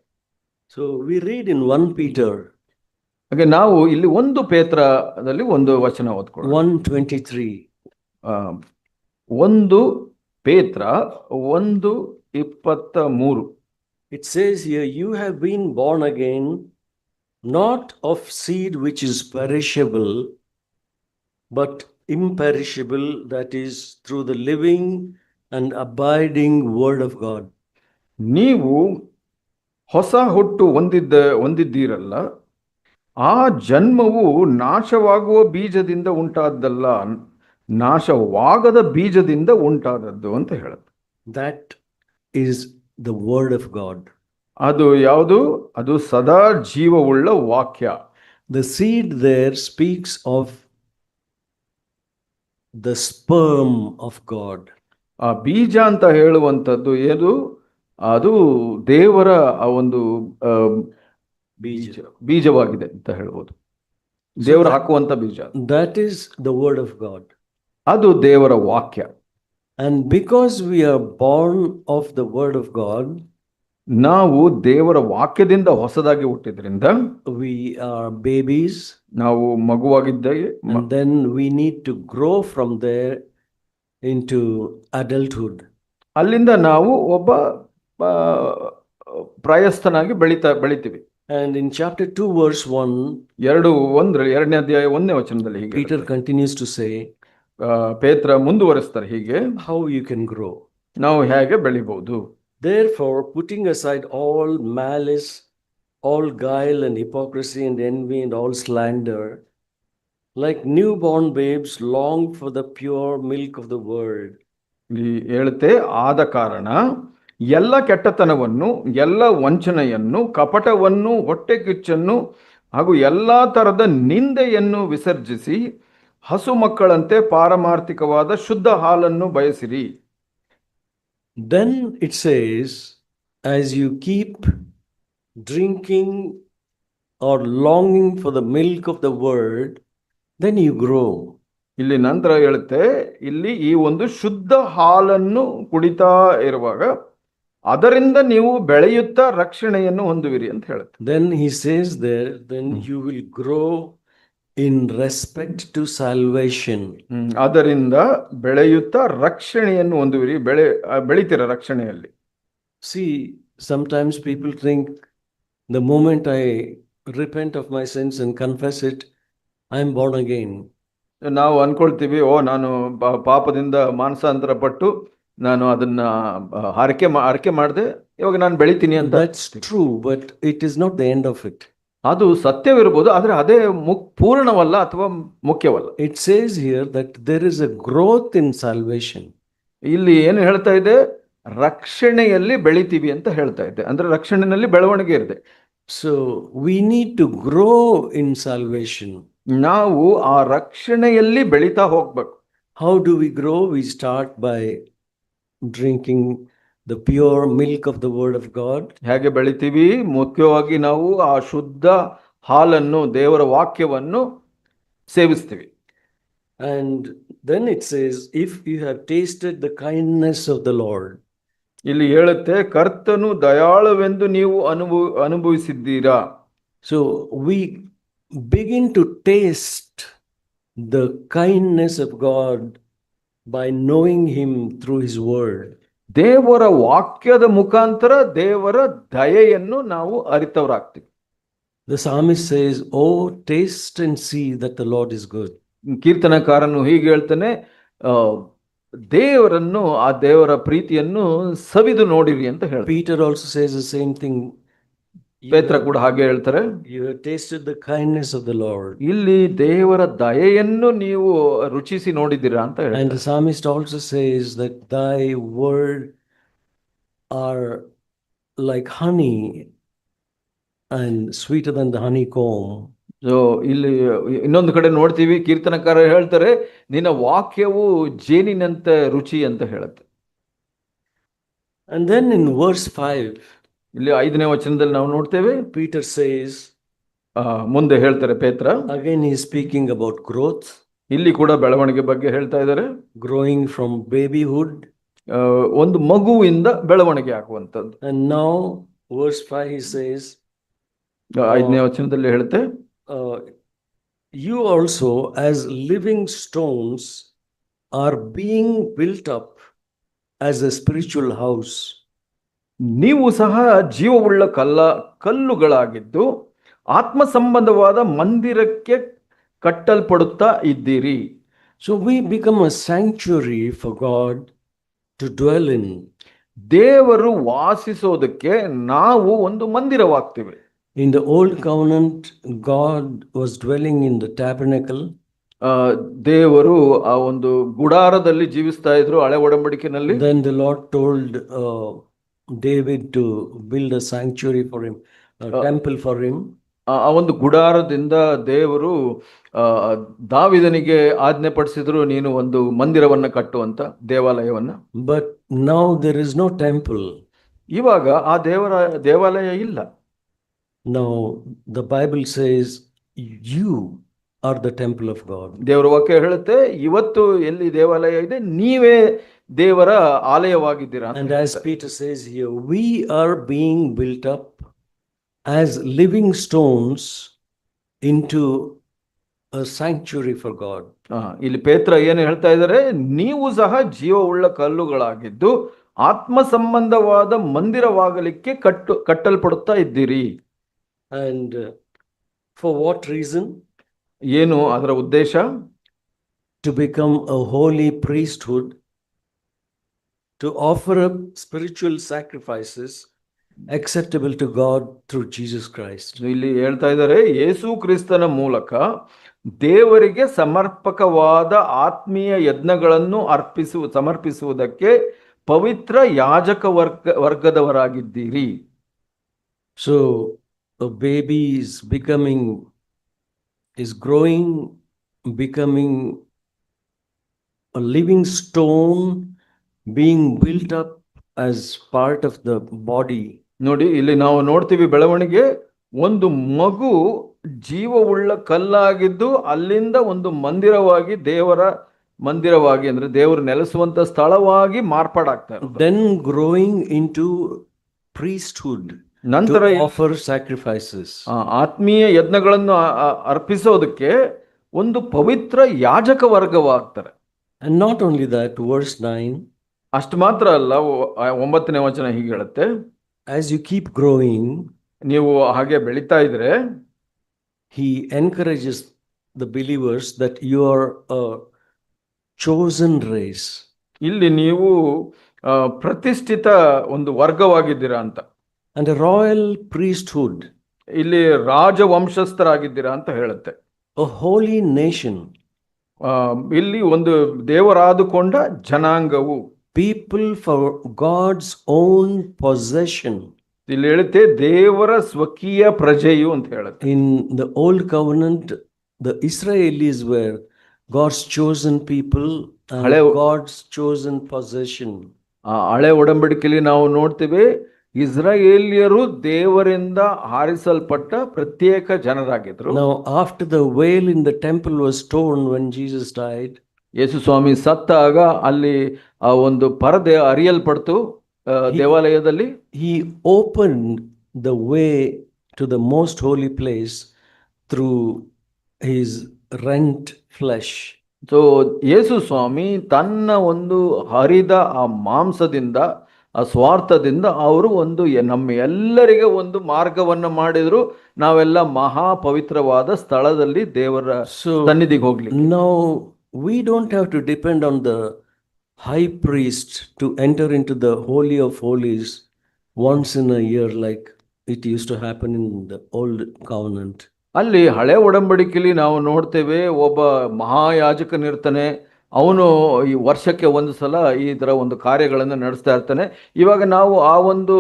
So we read in 1 Peter ಹಾಗೆ ನಾವು ಇಲ್ಲಿ ಒಂದು ಪೇತ್ರದಲ್ಲಿ ಒಂದು ವಚನ ಓದ್ಕೊಳ್ಳೋಣ. 1:23. ಆ, ಒಂದು ಪೇತ್ರ 1:23. It says here, you have been born again, not of seed which is perishable, but imperishable, that is through the living and abiding word of God. ನೀವು ಹೊಸ ಹುಟ್ಟು ಹೊಂದಿದ್ದೀರಲ್ಲ, ಆ ಜನ್ಮವು ನಾಶವಾಗುವ ಬೀಜದಿಂದ ಉಂಟಾದ್ದಲ್ಲ, ನಾಶವಾಗದ ಬೀಜದಿಂದ ಉಂಟಾದದ್ದು ಅಂತ ಹೇಳುತ್ತೆ. That is the word of God. ಅದು ಯಾವುದು? ಅದು ಸದಾ ಜೀವವುಳ್ಳ ವಾಕ್ಯ. The seed there speaks of the sperm of God. ಆ ಬೀಜ ಅಂತ ಹೇಳುವಂಥದ್ದು ಏನು? ಅದು ದೇವರ ಆ ಒಂದು ಬೀಜವಾಗಿದೆ ಅಂತ ಹೇಳ್ಬೋದು. ದೇವರು ಹಾಕುವಂತ ಬೀಜ. That is the word of God. ಅದು ದೇವರ ವಾಕ್ಯ. And because we are born of the word of God, ನಾವು ದೇವರ ವಾಕ್ಯದಿಂದ ಹೊಸದಾಗಿ ಹುಟ್ಟಿದ್ರಿಂದ we are babies, ನಾವು ಮಗುವಾಗಿದ್ದಾಗ, and then we need to grow from there into adulthood. ಅಲ್ಲಿಂದ ನಾವು ಒಬ್ಬ ಪ್ರಾಯಸ್ಥನಾಗಿ ಬೆಳಿತೀವಿ. And in chapter 2 verse 1, 2ನೇ ಅಧ್ಯಾಯ 1ನೇ ವಚನದಲ್ಲಿ ಹೀಗೆ Peter continues to say ಪೇತ್ರ ಮುಂದುವರಿಸ್ತಾರೆ ಹೀಗೆ, how you can grow. ನಾವು ಹೇಗೆ ಬೆಳಿಬಹುದು. Therefore, putting aside all malice, all guile and hypocrisy and envy and all slander, like newborn babes, long for the pure milk of the word. ಇಲ್ಲಿ ಹೇಳುತ್ತೆ, ಆದ ಕಾರಣ ಎಲ್ಲ ಕೆಟ್ಟತನವನ್ನು, ಎಲ್ಲ ವಂಚನೆಯನ್ನು, ಕಪಟವನ್ನು, ಹೊಟ್ಟೆಕಿಚ್ಚನ್ನು ಹಾಗೂ ಎಲ್ಲಾ ತರದ ನಿಂದೆಯನ್ನು ವಿಸರ್ಜಿಸಿ ಹಸು ಮಕ್ಕಳಂತೆ ಪಾರಮಾರ್ಥಿಕವಾದ ಶುದ್ಧ ಹಾಲನ್ನು ಬಯಸಿರಿ. Then it says, as you keep drinking or longing for the milk of the word, then you grow. ಇಲ್ಲಿ ನಂತರ ಹೇಳುತ್ತೆ, ಇಲ್ಲಿ ಈ ಒಂದು ಶುದ್ಧ ಹಾಲನ್ನು ಕುಡಿತಾ ಇರುವಾಗ ಅದರಿಂದ ನೀವು ಬೆಳೆಯುತ್ತಾ ರಕ್ಷಣೆಯನ್ನು ಹೊಂದುವಿರಿ ಅಂತ ಹೇಳುತ್ತೆ. Then he says there, then you will grow in respect to salvation. ಅದರಿಂದ ಬೆಳೆಯುತ್ತಾ ರಕ್ಷಣೆಯನ್ನು ಹೊಂದುವಿರಿ, ಬೆಳಿತೀರ ರಕ್ಷಣೆಯಲ್ಲಿ. See, sometimes people think the moment I repent of my sins and confess it, I am born again. ನಾವು ಅನ್ಕೊಳ್ತೀವಿ, ನಾನು ಪಾಪದಿಂದ ಮಾನಸಾಂತರ ಪಟ್ಟು ನಾನು ಅದನ್ನ ಹರಕೆ ಮಾಡಿದೆ, ಇವಾಗ ನಾನು ಬೆಳಿತೀನಿ ಅಂತ. That's true, but it is not the end of it. ಅದು ಸತ್ಯವಿರಬಹುದು, ಆದ್ರೆ ಅದೇ ಪೂರ್ಣವಲ್ಲ ಅಥವಾ ಮುಖ್ಯವಲ್ಲ. It says here that there is a growth in salvation. ಇಲ್ಲಿ ಏನು ಹೇಳ್ತಾ ಇದೆ? ರಕ್ಷಣೆಯಲ್ಲಿ ಬೆಳಿತೀವಿ ಅಂತ ಹೇಳ್ತಾ ಇದೆ. ಅಂದ್ರೆ ರಕ್ಷಣೆಯಲ್ಲಿ ಬೆಳವಣಿಗೆ ಇದೆ. So we need to grow in salvation. ನಾವು ಆ ರಕ್ಷಣೆಯಲ್ಲಿ ಬೆಳಿತಾ ಹೋಗ್ಬೇಕು. How do we grow? We start by drinking the pure milk of the word of God. ಹೇಗೆ ಬೆಳಿತೀವಿ? ಮುಖ್ಯವಾಗಿ ನಾವು ಆ ಶುದ್ಧ ಹಾಲನ್ನು, ದೇವರ ವಾಕ್ಯವನ್ನು ಸೇವಿಸ್ತೀವಿ. And then it says, if you have tasted the kindness of the Lord. ಇಲ್ಲಿ ಹೇಳುತ್ತೆ, ಕರ್ತನು ದಯಾಳುವೆಂದು ನೀವು ಅನುಭವಿಸಿದ್ದೀರಾ. So we begin to taste the kindness of God by knowing him through his word. ದೇವರ ವಾಕ್ಯದ ಮುಖಾಂತರ ದೇವರ ದಯೆಯನ್ನು ನಾವು ಅರಿತವರಾಗ್ತೀವಿ. The psalmist says, oh, taste and see that the Lord is good. ಕೀರ್ತನಕಾರನು ಹೀಗೆ ಹೇಳ್ತಾನೆ, ದೇವರನ್ನು, ಆ ದೇವರ ಪ್ರೀತಿಯನ್ನು ಸವಿದು ನೋಡಿರಿ ಅಂತ ಹೇಳ್ತಾರೆ. Peter also says the same thing. ಪೇತ್ರ ಕೂಡ ಹಾಗೆ ಹೇಳ್ತಾರೆ, You have tasted the kindness of the Lord. ಇಲ್ಲಿ ದೇವರ ದಯೆಯನ್ನು ನೀವು ರುಚಿಸಿ ನೋಡಿದ್ದೀರಾ ಅಂತ And ಹೇಳ್ತಾರೆ. the psalmist also says that thy word are like honey and sweeter than the honeycomb. So ಇಲ್ಲಿ ಇನ್ನೊಂದು ಕಡೆ ನೋಡ್ತೀವಿ, ಕೀರ್ತನಕಾರ ಹೇಳ್ತಾರೆ, ನಿನ್ನ ವಾಕ್ಯವು ಜೇನಿನಂತೆ ರುಚಿ ಅಂತ ಹೇಳುತ್ತೆ. And then in verse 5, ಇಲ್ಲಿ 5ನೇ ವಚನದಲ್ಲಿ ನಾವು ನೋಡ್ತೇವೆ, Peter says, ಮುಂದೆ ಹೇಳ್ತಾರೆ ಪೇತ್ರ. Again, he is speaking about growth, ಇಲ್ಲಿ ಕೂಡ ಬೆಳವಣಿಗೆ ಬಗ್ಗೆ ಹೇಳ್ತಾ ಇದ್ದಾರೆ. growing from babyhood. ಒಂದು ಮಗುವಿಂದ ಬೆಳವಣಿಗೆ ಆಗುವಂಥದ್ದು. And now, verse 5, he says, 5ನೇ ವಚನದಲ್ಲಿ ಹೇಳುತ್ತೆ, you also, as living stones, are being built up as a spiritual house. ನೀವು ಸಹ ಜೀವವುಳ್ಳ ಕಲ್ಲುಗಳಾಗಿದ್ದು ಆತ್ಮ ಸಂಬಂಧವಾದ ಮಂದಿರಕ್ಕೆ ಕಟ್ಟಲ್ಪಡುತ್ತಾ ಇದ್ದೀರಿ. So we become a sanctuary for God to dwell in. ದೇವರು ವಾಸಿಸೋದಕ್ಕೆ ನಾವು ಒಂದು ಮಂದಿರವಾಗ್ತೀವಿ. In the old covenant, God was dwelling in the tabernacle. ದೇವರು ಆ ಒಂದು ಗುಡಾರದಲ್ಲಿ ಜೀವಿಸ್ತಾ ಇದ್ರು ಹಳೆ ಒಡಂಬಡಿಕೆಯಲ್ಲಿ. Then the Lord told David to build a sanctuary for him, a temple for him. ಆ ಒಂದು ಗುಡಾರದಿಂದ ದೇವರು ದಾವಿದನಿಗೆ ಆಜ್ಞೆಪಡಿಸಿದ್ರು, ನೀನು ಒಂದು ಮಂದಿರವನ್ನ ಕಟ್ಟುವಂತ, ದೇವಾಲಯವನ್ನ. But now there is no temple. ಇವಾಗ ಆ ದೇವಾಲಯ ಇಲ್ಲ. Now the Bible says you are the temple of God. ದೇವರ ವಾಕ್ಯ ಹೇಳುತ್ತೆ, ಇವತ್ತು ಎಲ್ಲಿ ದೇವಾಲಯ ಇದೆ, ನೀವೇ ದೇವರ ಆಲಯವಾಗಿದ್ದೀರಾ. And as Peter says here, we are being built up as living stones into a sanctuary for God. ಇಲ್ಲಿ ಪೇತ್ರ ಏನು ಹೇಳ್ತಾ ಇದ್ದಾರೆ, ನೀವು ಸಹ ಜೀವವುಳ್ಳ ಕಲ್ಲುಗಳಾಗಿದ್ದು ಆತ್ಮ ಸಂಬಂಧವಾದ ಮಂದಿರವಾಗಲಿಕ್ಕೆ ಕಟ್ಟಲ್ಪಡುತ್ತಾ ಇದ್ದೀರಿ. And for what reason? ಏನು ಅದರ ಉದ್ದೇಶ? To become a holy priesthood, to offer up spiritual sacrifices acceptable to God through Jesus Christ. ಇಲ್ಲಿ ಹೇಳ್ತಾ ಇದ್ದಾರೆ, ಯೇಸು ಕ್ರಿಸ್ತನ ಮೂಲಕ ದೇವರಿಗೆ ಸಮರ್ಪಕವಾದ ಆತ್ಮೀಯ ಯಜ್ಞಗಳನ್ನು ಸಮರ್ಪಿಸುವುದಕ್ಕೆ ಪವಿತ್ರ ಯಾಜಕ ವರ್ಗದವರಾಗಿದ್ದೀರಿ. So a baby is growing, becoming a living stone, being built up as part of the body. ನೋಡಿ, ಇಲ್ಲಿ ನಾವು ನೋಡ್ತೀವಿ ಬೆಳವಣಿಗೆ, ಒಂದು ಮಗು ಜೀವವುಳ್ಳ ಕಲ್ಲಾಗಿದ್ದು ಅಲ್ಲಿಂದ ಒಂದು ಮಂದಿರವಾಗಿ, ದೇವರ ಮಂದಿರವಾಗಿ, ಅಂದ್ರೆ ದೇವರು ನೆಲೆಸುವಂತ ಸ್ಥಳವಾಗಿ ಮಾರ್ಪಾಡಾಗ್ತಾರೆ. Then growing into priesthood, ನಂತರ to offer sacrifices. ಆತ್ಮೀಯ ಯಜ್ಞಗಳನ್ನು ಅರ್ಪಿಸೋದಕ್ಕೆ ಒಂದು ಪವಿತ್ರ ಯಾಜಕ ವರ್ಗವಾಗ್ತಾರೆ. And not only that, verse 9, ಅಷ್ಟು ಮಾತ್ರ ಅಲ್ಲ, 9ನೇ ವಚನ ಹೀಗೆ ಹೇಳುತ್ತೆ, as you keep growing, ನೀವು ಹಾಗೆ ಬೆಳೀತಾ ಇದ್ರೆ, he encourages the believers that you are a chosen race. ಇಲ್ಲಿ ನೀವು ಪ್ರತಿಷ್ಠಿತ ಒಂದು ವರ್ಗವಾಗಿದ್ದೀರಾ ಅಂತ. And a royal priesthood, ಇಲ್ಲಿ ರಾಜವಂಶಸ್ಥರಾಗಿದ್ದೀರಾ ಅಂತ ಹೇಳುತ್ತೆ. a holy nation, ಇಲ್ಲಿ ಒಂದು ದೇವರಾದುಕೊಂಡ ಜನಾಂಗವು, people for God's own possession. ಇಲ್ಲಿ ಹೇಳುತ್ತೆ ದೇವರ ಸ್ವಕೀಯ ಪ್ರಜೆಯು ಅಂತ ಹೇಳುತ್ತೆ. In the old covenant, the Israelis were God's chosen people and God's chosen possession. ಹಳೆ ಒಡಂಬಡಿಕೆಯಲ್ಲಿ ನಾವು ನೋಡ್ತೀವಿ, ಇಸ್ರಾಯೇಲ್ಯರು ದೇವರಿಂದ ಆರಿಸಲ್ಪಟ್ಟ ಪ್ರತ್ಯೇಕ ಜನರಾಗಿದ್ರು. Now after the veil in the temple was torn when Jesus died, ಯೇಸು ಸ್ವಾಮಿ ಸತ್ತಾಗ ಅಲ್ಲಿ ಆ ಒಂದು ಪರದೆ ಅರಿಯಲ್ಪಡ್ತು ದೇವಾಲಯದಲ್ಲಿ. he opened the way to the most holy place through his rent flesh. So ಯೇಸು ಸ್ವಾಮಿ ತನ್ನ ಒಂದು ಹರಿದ ಆ ಮಾಂಸದಿಂದ, ಆ ಸ್ವಾರ್ಥದಿಂದ ಅವರು ಒಂದು ನಮ್ಮ ಎಲ್ಲರಿಗೆ ಒಂದು ಮಾರ್ಗವನ್ನು ಮಾಡಿದ್ರು, ನಾವೆಲ್ಲ ಮಹಾ ಪವಿತ್ರವಾದ ಸ್ಥಳದಲ್ಲಿ ದೇವರ ಸನ್ನಿಧಿಗೆ ಹೋಗ್ಲಿ. Now we don't have to depend on the high priest to enter into the holy of holies once in a year like it used to happen in the old covenant. ಅಲ್ಲಿ ಹಳೆ ಒಡಂಬಡಿಕೆಯಲ್ಲಿ ನಾವು ನೋಡ್ತೇವೆ, ಒಬ್ಬ ಮಹಾಯಾಜಕನಿರ್ತಾನೆ, ಅವನು ಈ ವರ್ಷಕ್ಕೆ ಒಂದು ಸಲ ಈ ತರ ಒಂದು ಕಾರ್ಯಗಳನ್ನು ನಡೆಸ್ತಾ ಇರ್ತಾನೆ. ಇವಾಗ ನಾವು ಆ ಒಂದು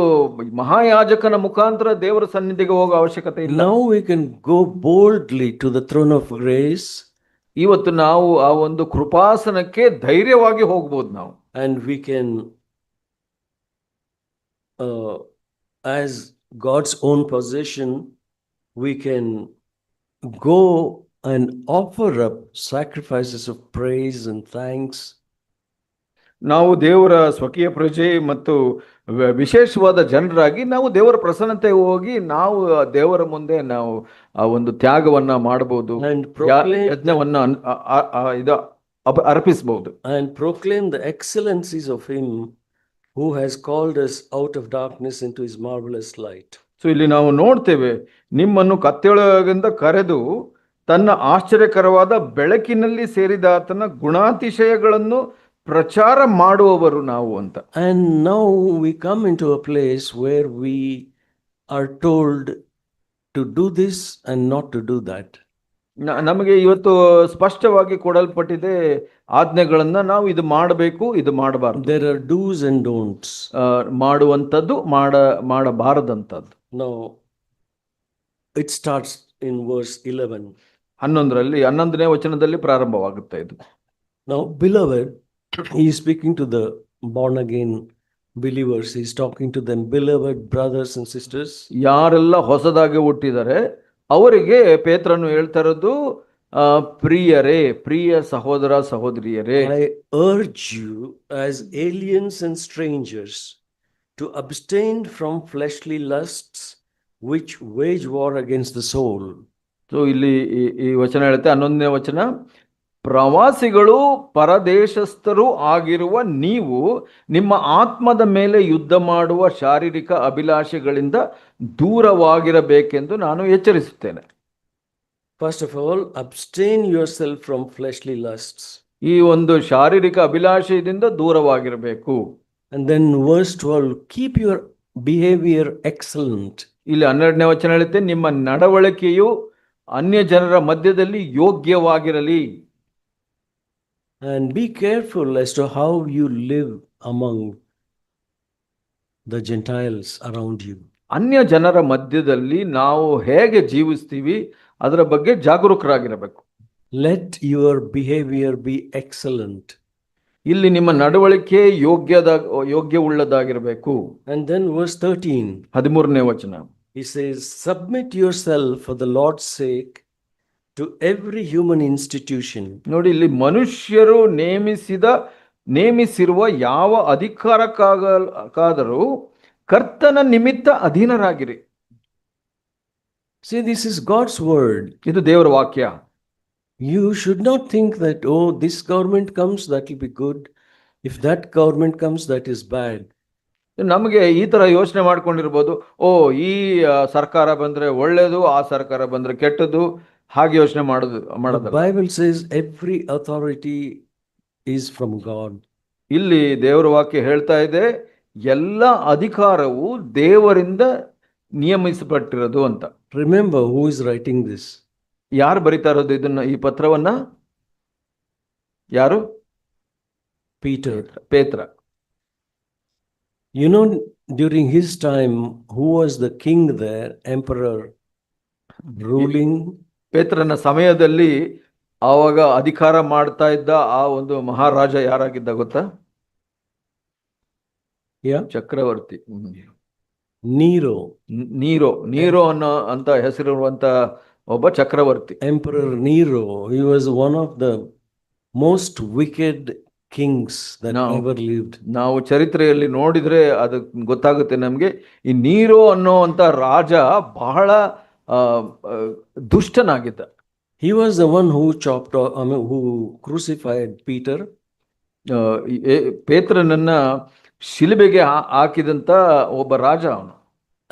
ಮಹಾಯಾಜಕನ ಮುಖಾಂತರ ದೇವರ ಸನ್ನಿಧಿಗೆ ಹೋಗೋ ಅವಶ್ಯಕತೆ ಇಲ್ಲ. Now we can go boldly to the throne of grace. ಇವತ್ತು ನಾವು ಆ ಒಂದು ಕೃಪಾಸನಕ್ಕೆ ಧೈರ್ಯವಾಗಿ ಹೋಗ್ಬೋದು ನಾವು. And we can, as God's own possession, we can go and offer up sacrifices of praise and thanks. ನಾವು ದೇವರ ಸ್ವಕೀಯ ಪ್ರಜೆ ಮತ್ತು ವಿಶೇಷವಾದ ಜನರಾಗಿ ನಾವು ದೇವರ ಪ್ರಸನ್ನತೆಗೆ ಹೋಗಿ ನಾವು ದೇವರ ಮುಂದೆ ನಾವು ಆ ಒಂದು ತ್ಯಾಗವನ್ನ ಮಾಡಬಹುದು, And proclaim, ಯಜ್ಞವನ್ನ ಅರ್ಪಿಸಬಹುದು. and proclaim the excellencies of him who has called us out of darkness into his marvelous light. So ಇಲ್ಲಿ ನಾವು ನೋಡ್ತೇವೆ, ನಿಮ್ಮನ್ನು ಕತ್ತಲೆಯೊಳಗಿಂದ ಕರೆದು ತನ್ನ ಆಶ್ಚರ್ಯಕರವಾದ ಬೆಳಕಿನಲ್ಲಿ ಸೇರಿದ ಆತನ ಗುಣಾತಿಶಯಗಳನ್ನು ಪ್ರಚಾರ ಮಾಡುವವರು ನಾವು ಅಂತ. And now we come into a place where we are told to do this and not to do that. ನಮಗೆ ಇವತ್ತು ಸ್ಪಷ್ಟವಾಗಿ ಕೊಡಲ್ಪಟ್ಟಿದೆ ಆಜ್ಞೆಗಳನ್ನ, ನಾವು ಇದು ಮಾಡಬೇಕು, ಇದು ಮಾಡಬಾರ್ದು. There are do's and don'ts. ಮಾಡುವಂಥದ್ದು, ಮಾಡಬಾರದಂಥದ್ದು. Now it starts in verse 11. 11ನೇ ವಚನದಲ್ಲಿ ಪ್ರಾರಂಭವಾಗುತ್ತೆ ಇದು. Now, beloved, he is speaking to the born again believers. He is talking to them, beloved brothers and sisters. ಯಾರೆಲ್ಲ ಹೊಸದಾಗಿ ಹುಟ್ಟಿದ್ದಾರೆ ಅವರಿಗೆ ಪೇತ್ರನು ಹೇಳ್ತಾ ಇರೋದು, ಪ್ರಿಯರೇ, ಪ್ರಿಯ ಸಹೋದರ ಸಹೋದರಿಯರೇ, I urge you as aliens and strangers to abstain from fleshly lusts which wage war against the soul. So ಇಲ್ಲಿ ಈ ವಚನ ಹೇಳುತ್ತೆ, 11ನೇ ವಚನ, ಪ್ರವಾಸಿಗಳು ಪರದೇಶಸ್ಥರು ಆಗಿರುವ ನೀವು ನಿಮ್ಮ ಆತ್ಮದ ಮೇಲೆ ಯುದ್ಧ ಮಾಡುವ ಶಾರೀರಿಕ ಅಭಿಲಾಷೆಗಳಿಂದ ದೂರವಾಗಿರಬೇಕೆಂದು ನಾನು ಎಚ್ಚರಿಸುತ್ತೇನೆ. First of all, abstain yourself from fleshly lusts. ಈ ಒಂದು ಶಾರೀರಿಕ ಅಭಿಲಾಷೆಯಿಂದ ದೂರವಾಗಿರಬೇಕು. And then verse 12, keep your behavior excellent. ಇಲ್ಲಿ 12ನೇ ವಚನ ಹೇಳುತ್ತೆ, ನಿಮ್ಮ ನಡವಳಿಕೆಯು ಅನ್ಯ ಜನರ ಮಧ್ಯದಲ್ಲಿ ಯೋಗ್ಯವಾಗಿರಲಿ. And be careful as to how you live among the Gentiles around you. ಅನ್ಯ ಜನರ ಮಧ್ಯದಲ್ಲಿ ನಾವು ಹೇಗೆ ಜೀವಿಸ್ತೀವಿ ಅದರ ಬಗ್ಗೆ ಜಾಗರೂಕರಾಗಿರಬೇಕು. Let your behavior be excellent. ಇಲ್ಲಿ ನಿಮ್ಮ ನಡವಳಿಕೆ ಯೋಗ್ಯವುಳ್ಳದಾಗಿರಬೇಕು. And then verse 13. 13ನೇ ವಚನ, He says, submit yourself for the Lord's sake to every human institution. ನೋಡಿ, ಇಲ್ಲಿ ಮನುಷ್ಯರು ನೇಮಿಸಿರುವ ಯಾವ ಅಧಿಕಾರಕ್ಕಾದರೂ ಕರ್ತನ ನಿಮಿತ್ತ ಅಧೀನರಾಗಿರಿ. See, this is God's word. ಇದು ದೇವರ ವಾಕ್ಯ. You should not think that, oh, this government comes, that will be good. If that government comes, that is bad. ನಮಗೆ ಈ ತರ ಯೋಚನೆ ಮಾಡ್ಕೊಂಡಿರ್ಬೋದು, ಓ ಈ ಸರ್ಕಾರ ಬಂದ್ರೆ ಒಳ್ಳೇದು, ಆ ಸರ್ಕಾರ ಬಂದ್ರೆ ಕೆಟ್ಟದ್ದು, ಹಾಗೆ ಯೋಚನೆ ಮಾಡೋದು. The Bible says every authority is from God. ಇಲ್ಲಿ ದೇವರ ವಾಕ್ಯ ಹೇಳ್ತಾ ಇದೆ, ಎಲ್ಲ ಅಧಿಕಾರವು ದೇವರಿಂದ ನಿಯಮಿಸಲ್ಪಟ್ಟಿರೋದು ಅಂತ. Remember who is writing this. ಯಾರು ಬರಿತಾ ಇರೋದು ಇದನ್ನ, ಈ ಪತ್ರವನ್ನ? ಯಾರು? ಪೇತ್ರ. You know, during his time, who was the king there, emperor ruling? ಪೇತ್ರನ ಸಮಯದಲ್ಲಿ ಆವಾಗ ಅಧಿಕಾರ ಮಾಡ್ತಾ ಇದ್ದ ಆ ಒಂದು ಮಹಾರಾಜ ಯಾರಾಗಿದ್ದ ಗೊತ್ತಾ? ಚಕ್ರವರ್ತಿ ನೀರೋ ಅಂತ ಹೆಸರಿರುವಂತ ಒಬ್ಬ ಚಕ್ರವರ್ತಿ. Emperor Nero. He was one of the most wicked kings that ever lived. ನಾವು ಚರಿತ್ರೆಯಲ್ಲಿ ನೋಡಿದ್ರೆ ಅದು ಗೊತ್ತಾಗುತ್ತೆ ನಮ್ಗೆ. ಈ ನೀರೋ ಅನ್ನೋಂತ ರಾಜ ಬಹಳ ದುಷ್ಟನಾಗಿದ್ದ. He was the one who who crucified Peter. ಪೇತ್ರನನ್ನ ಶಿಲುಬೆಗೆ ಹಾಕಿದಂತ ಒಬ್ಬ ರಾಜ ಅವನು.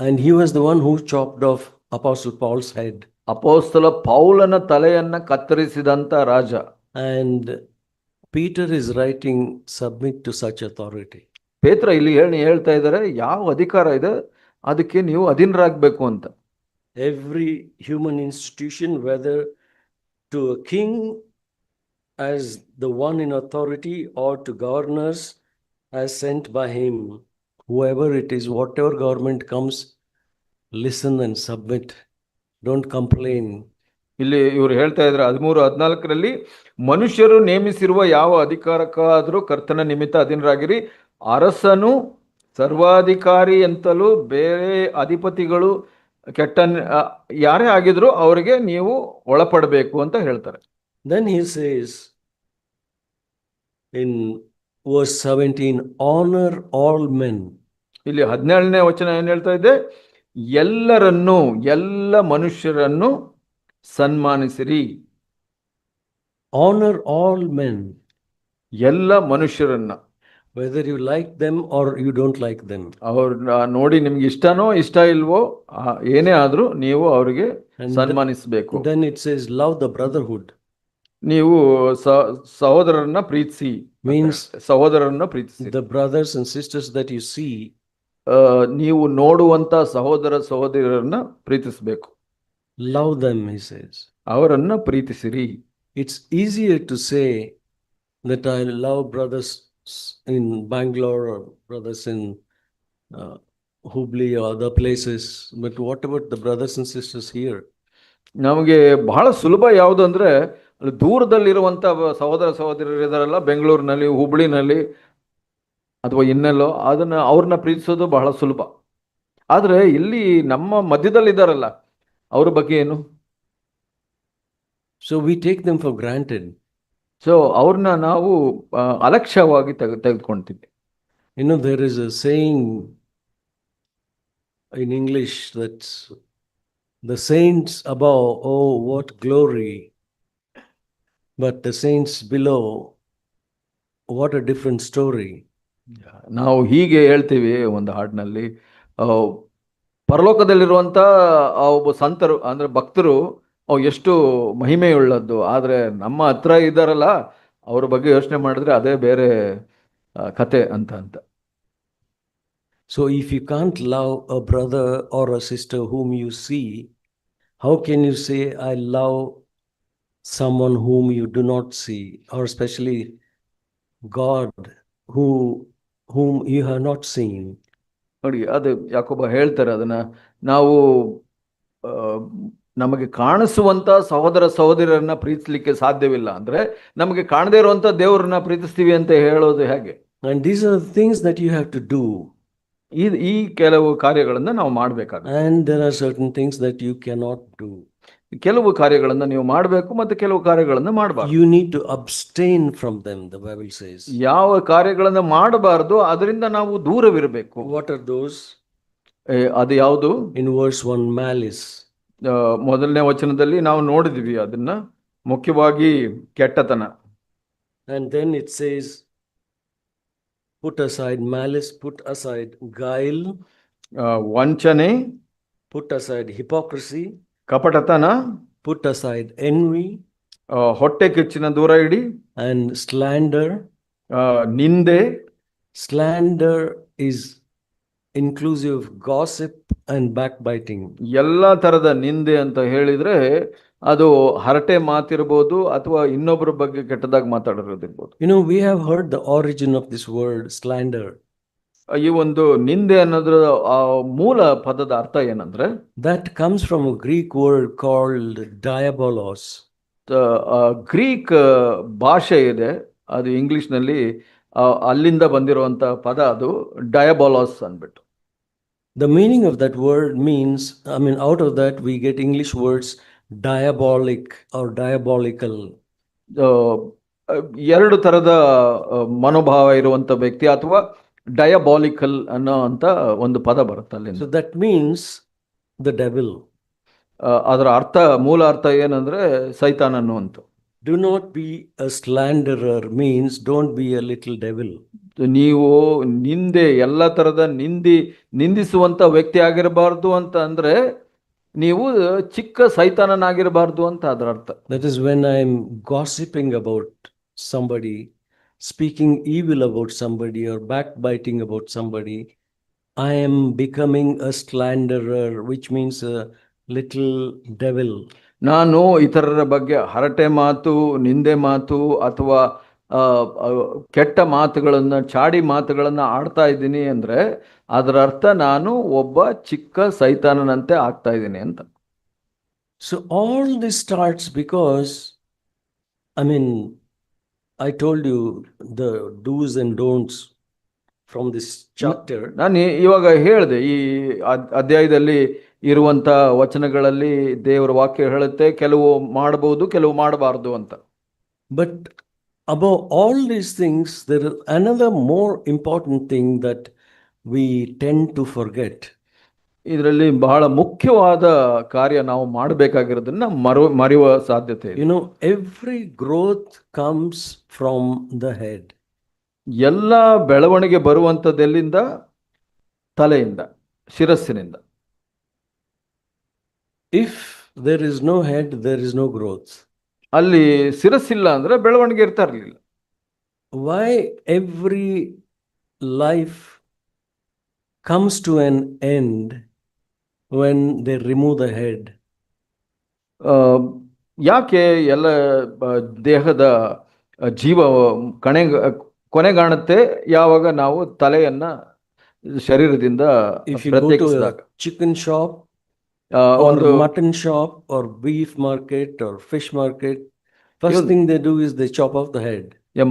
And he was the one who chopped off Apostle Paul's head. ಅಪೊಸ್ತಲ ಪೌಲನ ತಲೆಯನ್ನ ಕತ್ತರಿಸಿದಂತ ರಾಜ. And Peter is writing, submit to such authority. ಪೇತ್ರ ಇಲ್ಲಿ ಹೇಳ್ತಾ ಇದ್ದಾರೆ, ಯಾವ ಅಧಿಕಾರ ಇದೆ ಅದಕ್ಕೆ ನೀವು ಅಧೀನರಾಗಬೇಕು ಅಂತ. Every human institution, whether to a king as the one in authority or to governors as sent by him, whoever it is, whatever government comes, listen and submit. Don't complain. ಇಲ್ಲಿ ಇವರು ಹೇಳ್ತಾ ಇದ್ದಾರೆ 13-14ರಲ್ಲಿ, ಮನುಷ್ಯರು ನೇಮಿಸಿರುವ ಯಾವ ಅಧಿಕಾರಕ್ಕಾದರೂ ಕರ್ತನ ನಿಮಿತ್ತ ಅಧೀನರಾಗಿರಿ. ಅರಸನು ಸರ್ವಾಧಿಕಾರಿ ಅಂತಲೂ ಬೇರೆ ಅಧಿಪತಿಗಳು ಕೆಟ್ಟ ಯಾರೇ ಆಗಿದ್ರು ಅವರಿಗೆ ನೀವು ಒಳಪಡಬೇಕು ಅಂತ ಹೇಳ್ತಾರೆ. Then he says in verse 17, honor all men. ಇಲ್ಲಿ 17ನೇ ವಚನ ಏನ್ ಹೇಳ್ತಾ ಇದೆ? ಎಲ್ಲರನ್ನು, ಎಲ್ಲ ಮನುಷ್ಯರನ್ನು ಸನ್ಮಾನಿಸಿರಿ. Honor all men, ಎಲ್ಲ ಮನುಷ್ಯರನ್ನ, whether you like them or you don't like them. ಅವ್ರನ್ನ ನೋಡಿ ನಿಮ್ಗೆ ಇಷ್ಟನೋ ಇಷ್ಟ ಇಲ್ವೋ ಏನೇ ಆದ್ರೂ ನೀವು ಅವರಿಗೆ ಸನ್ಮಾನಿಸಬೇಕು. Then it says love the brotherhood. ನೀವು ಸಹೋದರರನ್ನ ಪ್ರೀತಿಸಿ, Means ಸಹೋದರರನ್ನ ಪ್ರೀತಿಸಿ. the brothers and sisters that you see, ನೀವು ನೋಡುವಂತ ಸಹೋದರ ಸಹೋದರರನ್ನ ಪ್ರೀತಿಸಬೇಕು. love them, he says. ಅವರನ್ನ ಪ್ರೀತಿಸಿರಿ. It's easier to say that I love brothers in Bangalore or brothers in Hubli or other places, but what about the brothers and sisters here? ನಮಗೆ ಬಹಳ ಸುಲಭ ಯಾವುದು ಅಂದ್ರೆ, ದೂರದಲ್ಲಿರುವಂತ ಸಹೋದರ ಸಹೋದರರಿದಾರಲ್ಲ, ಬೆಂಗಳೂರಿನಲ್ಲಿ, ಹುಬ್ಳಿನಲ್ಲಿ ಅಥವಾ ಇನ್ನೆಲ್ಲೋ, ಅವ್ರನ್ನ ಪ್ರೀತಿಸೋದು ಬಹಳ ಸುಲಭ. ಆದ್ರೆ ಇಲ್ಲಿ ನಮ್ಮ ಮಧ್ಯದಲ್ಲಿದ್ದಾರಲ್ಲ, ಅವ್ರ ಬಗ್ಗೆ ಏನು? So we take them for granted. So ಅವ್ರನ್ನ ನಾವು ಅಲಕ್ಷ್ಯವಾಗಿ ತೆಗೆದುಕೊಳ್ತೀವಿ. You know, there is a saying in English that the saints above, oh, what glory, but the saints below, what a different story. ನಾವು ಹೀಗೆ ಹೇಳ್ತೀವಿ ಒಂದು ಹಾಡಿನಲ್ಲಿ, ಪರಲೋಕದಲ್ಲಿರುವಂತ ಒಬ್ಬ ಸಂತರು ಅಂದ್ರೆ ಭಕ್ತರು ಎಷ್ಟು ಮಹಿಮೆಯುಳ್ಳದ್ದು, ಆದ್ರೆ ನಮ್ಮ ಹತ್ರ ಇದ್ದಾರಲ್ಲ ಅವ್ರ ಬಗ್ಗೆ ಯೋಚನೆ ಮಾಡಿದ್ರೆ ಅದೇ ಬೇರೆ ಕತೆ ಅಂತ. So if you can't love a brother or a sister whom you see, how can you say I love someone whom you do not see, or especially God whom you have not seen? ನೋಡಿ, ಅದು ಯಾಕೊಬ್ಬ ಹೇಳ್ತಾರೆ, ಅದನ್ನ ನಾವು ನಮಗೆ ಕಾಣಿಸುವಂತ ಸಹೋದರ ಸಹೋದರರನ್ನ ಪ್ರೀತಿಸ್ಲಿಕ್ಕೆ ಸಾಧ್ಯವಿಲ್ಲ ಅಂದ್ರೆ ನಮಗೆ ಕಾಣದೇ ಇರುವಂತ ದೇವರನ್ನ ಪ್ರೀತಿಸ್ತೀವಿ ಅಂತ ಹೇಳೋದು ಹೇಗೆ? And these are the things that you have to do. ಈ ಕೆಲವು ಕಾರ್ಯಗಳನ್ನ ನಾವು ಮಾಡ್ಬೇಕಾಗುತ್ತೆ. And there are certain things that you cannot do. ಕೆಲವು ಕಾರ್ಯಗಳನ್ನ ನೀವು ಮಾಡಬೇಕು, ಮತ್ತೆ ಕೆಲವು ಕಾರ್ಯಗಳನ್ನ ಮಾಡಬಾರ್ದು. You need to abstain from them, the Bible says. ಯಾವ ಕಾರ್ಯಗಳನ್ನ ಮಾಡಬಾರ್ದು ಅದರಿಂದ ನಾವು ದೂರವಿರಬೇಕು. What are those? ಅದು ಯಾವುದು? In verse 1, malice. ಮೊದಲನೇ ವಚನದಲ್ಲಿ ನಾವು ನೋಡಿದ್ವಿ ಅದನ್ನ, ಮುಖ್ಯವಾಗಿ ಕೆಟ್ಟತನ. And then it says, put aside malice, put aside guile, ವಂಚನೆ, put aside hypocrisy, ಕಪಟತನ, put aside envy, ಹೊಟ್ಟೆ ಕಿಚ್ಚಿನ ದೂರ ಇಡಿ, and slander. ನಿಂದೆ. Slander is inclusive of gossip and backbiting. ಎಲ್ಲ ತರದ ನಿಂದೆ ಅಂತ ಹೇಳಿದ್ರೆ ಅದು ಹರಟೆ ಮಾತಿರ್ಬೋದು ಅಥವಾ ಇನ್ನೊಬ್ಬರ ಬಗ್ಗೆ ಕೆಟ್ಟದಾಗಿ ಮಾತಾಡಿರೋದಿರ್ಬೋದು. You know, we have heard the origin of this word slander. ಈ ಒಂದು ನಿಂದೆ ಅನ್ನೋದ್ರ ಮೂಲ ಪದದ ಅರ್ಥ ಏನಂದ್ರೆ, that comes from a Greek word called diabolos. Greek ಭಾಷೆ ಇದೆ, ಅದು ಇಂಗ್ಲಿಷ್ ನಲ್ಲಿ ಅಲ್ಲಿಂದ ಬಂದಿರುವಂತ ಪದ, ಅದು ಡಯಾಬೋಲಾಸ್ ಅಂದ್ಬಿಟ್ಟು. The meaning of that word means, I mean, out of that we get English words diabolic or diabolical. ಎರಡು ತರದ ಮನೋಭಾವ ಇರುವಂತ ವ್ಯಕ್ತಿ ಅಥವಾ ಡಯಾಬಾಲಿಕಲ್ ಅನ್ನೋ ಅಂತ ಒಂದು ಪದ ಬರುತ್ತೆ ಅಲ್ಲಿ. So that means the devil. ಅದರ ಅರ್ಥ, ಮೂಲ ಅರ್ಥ ಏನಂದ್ರೆ ಸೈತಾನನು ಅಂತ. Do not be a slanderer means don't be a little devil. ನೀವು ನಿಂದೆ, ಎಲ್ಲ ತರದ ನಿಂದಿಸುವಂತ ವ್ಯಕ್ತಿ ಆಗಿರಬಾರ್ದು ಅಂತ ಅಂದ್ರೆ ನೀವು ಚಿಕ್ಕ ಸೈತಾನನಾಗಿರಬಾರ್ದು ಅಂತ ಅದರ ಅರ್ಥ. That is, when I am gossiping about somebody, speaking evil about somebody or backbiting about somebody, I am becoming a slanderer, which means a little devil. ನಾನು ಇತರರ ಬಗ್ಗೆ ಹರಟೆ ಮಾತು, ನಿಂದೆ ಮಾತು ಅಥವಾ ಕೆಟ್ಟ ಮಾತುಗಳನ್ನ, ಚಾಡಿ ಮಾತುಗಳನ್ನ ಆಡ್ತಾ ಇದ್ದೀನಿ ಅಂದ್ರೆ ಅದರ ಅರ್ಥ ನಾನು ಒಬ್ಬ ಚಿಕ್ಕ ಸೈತಾನನಂತೆ ಆಗ್ತಾ ಇದ್ದೀನಿ ಅಂತ. So all this starts because, I mean, I told you the do's and don'ts from this chapter. ನಾನು ಇವಾಗ ಹೇಳಿದೆ, ಈ ಅಧ್ಯಾಯದಲ್ಲಿ ಇರುವಂತ ವಚನಗಳಲ್ಲಿ ದೇವರ ವಾಕ್ಯ ಹೇಳುತ್ತೆ, ಕೆಲವು ಮಾಡಬಹುದು, ಕೆಲವು ಮಾಡಬಾರದು ಅಂತ. But above all these things, there is another more important thing that we tend to forget. ಇದರಲ್ಲಿ ಬಹಳ ಮುಖ್ಯವಾದ ಕಾರ್ಯ ನಾವು ಮಾಡಬೇಕಾಗಿರೋದನ್ನ ಮರೆಯುವ ಸಾಧ್ಯತೆ ಇದೆ. You know, every growth comes from the head. ಎಲ್ಲ ಬೆಳವಣಿಗೆ ಬರುವಂಥದ್ದು ಎಲ್ಲಿಂದ? ತಲೆಯಿಂದ, ಶಿರಸ್ಸಿನಿಂದ. If there is no head, there is no growth. ಅಲ್ಲಿ ಶಿರಸ್ಸಿಲ್ಲ ಅಂದ್ರೆ ಬೆಳವಣಿಗೆ ಇರ್ತಾ ಇರಲಿಲ್ಲ. Why every life comes to an end when they remove the head? ಯಾಕೆ ಎಲ್ಲ ದೇಹದ ಜೀವ ಕೊನೆಗಾಣುತ್ತೆ ಯಾವಾಗ ನಾವು ತಲೆಯನ್ನ ಶರೀರದಿಂದ If you go to a ಪ್ರತ್ಯೇಕಿಸಿದಾಗ? chicken shop or mutton shop or beef market or fish market, first thing they do is they chop off the head.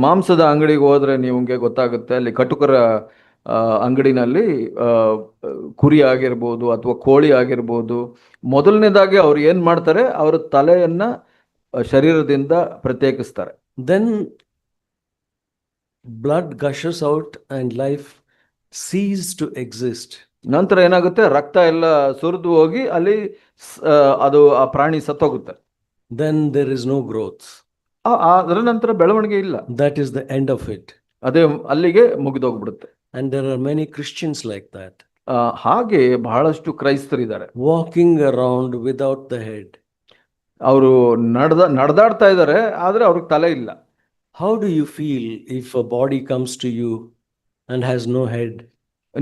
ಮಾಂಸದ ಅಂಗಡಿಗೆ ಹೋದ್ರೆ ನಿಮಗೆ ಗೊತ್ತಾಗುತ್ತೆ, ಅಲ್ಲಿ ಕಟುಕರ ಅಂಗಡಿನಲ್ಲಿ ಕುರಿ ಆಗಿರ್ಬೋದು ಅಥವಾ ಕೋಳಿ ಆಗಿರ್ಬೋದು, ಮೊದಲನೇದಾಗಿ ಅವ್ರು ಏನ್ ಮಾಡ್ತಾರೆ, ಅವ್ರ ತಲೆಯನ್ನ ಶರೀರದಿಂದ ಪ್ರತ್ಯೇಕಿಸ್ತಾರೆ. Then blood gushes out and life ceases to exist. ನಂತರ ಏನಾಗುತ್ತೆ, ರಕ್ತ ಎಲ್ಲ ಸುರಿದು ಹೋಗಿ ಅಲ್ಲಿ ಅದು ಆ ಪ್ರಾಣಿ ಸತ್ತೋಗುತ್ತೆ. Then there is no growth. ಅದರ ನಂತರ ಬೆಳವಣಿಗೆ ಇಲ್ಲ. That is the end of it. ಅದೇ ಅಲ್ಲಿಗೆ ಮುಗಿದೋಗ್ಬಿಡುತ್ತೆ. And there are many Christians like that. ಹಾಗೆ ಬಹಳಷ್ಟು ಕ್ರೈಸ್ತರಿದ್ದಾರೆ, walking around without the head. ಅವರು ನಡೆದಾಡ್ತಾ ಇದ್ದಾರೆ, ಆದ್ರೆ ಅವ್ರಿಗೆ ತಲೆ ಇಲ್ಲ. How do you feel if a body comes to you and has no head?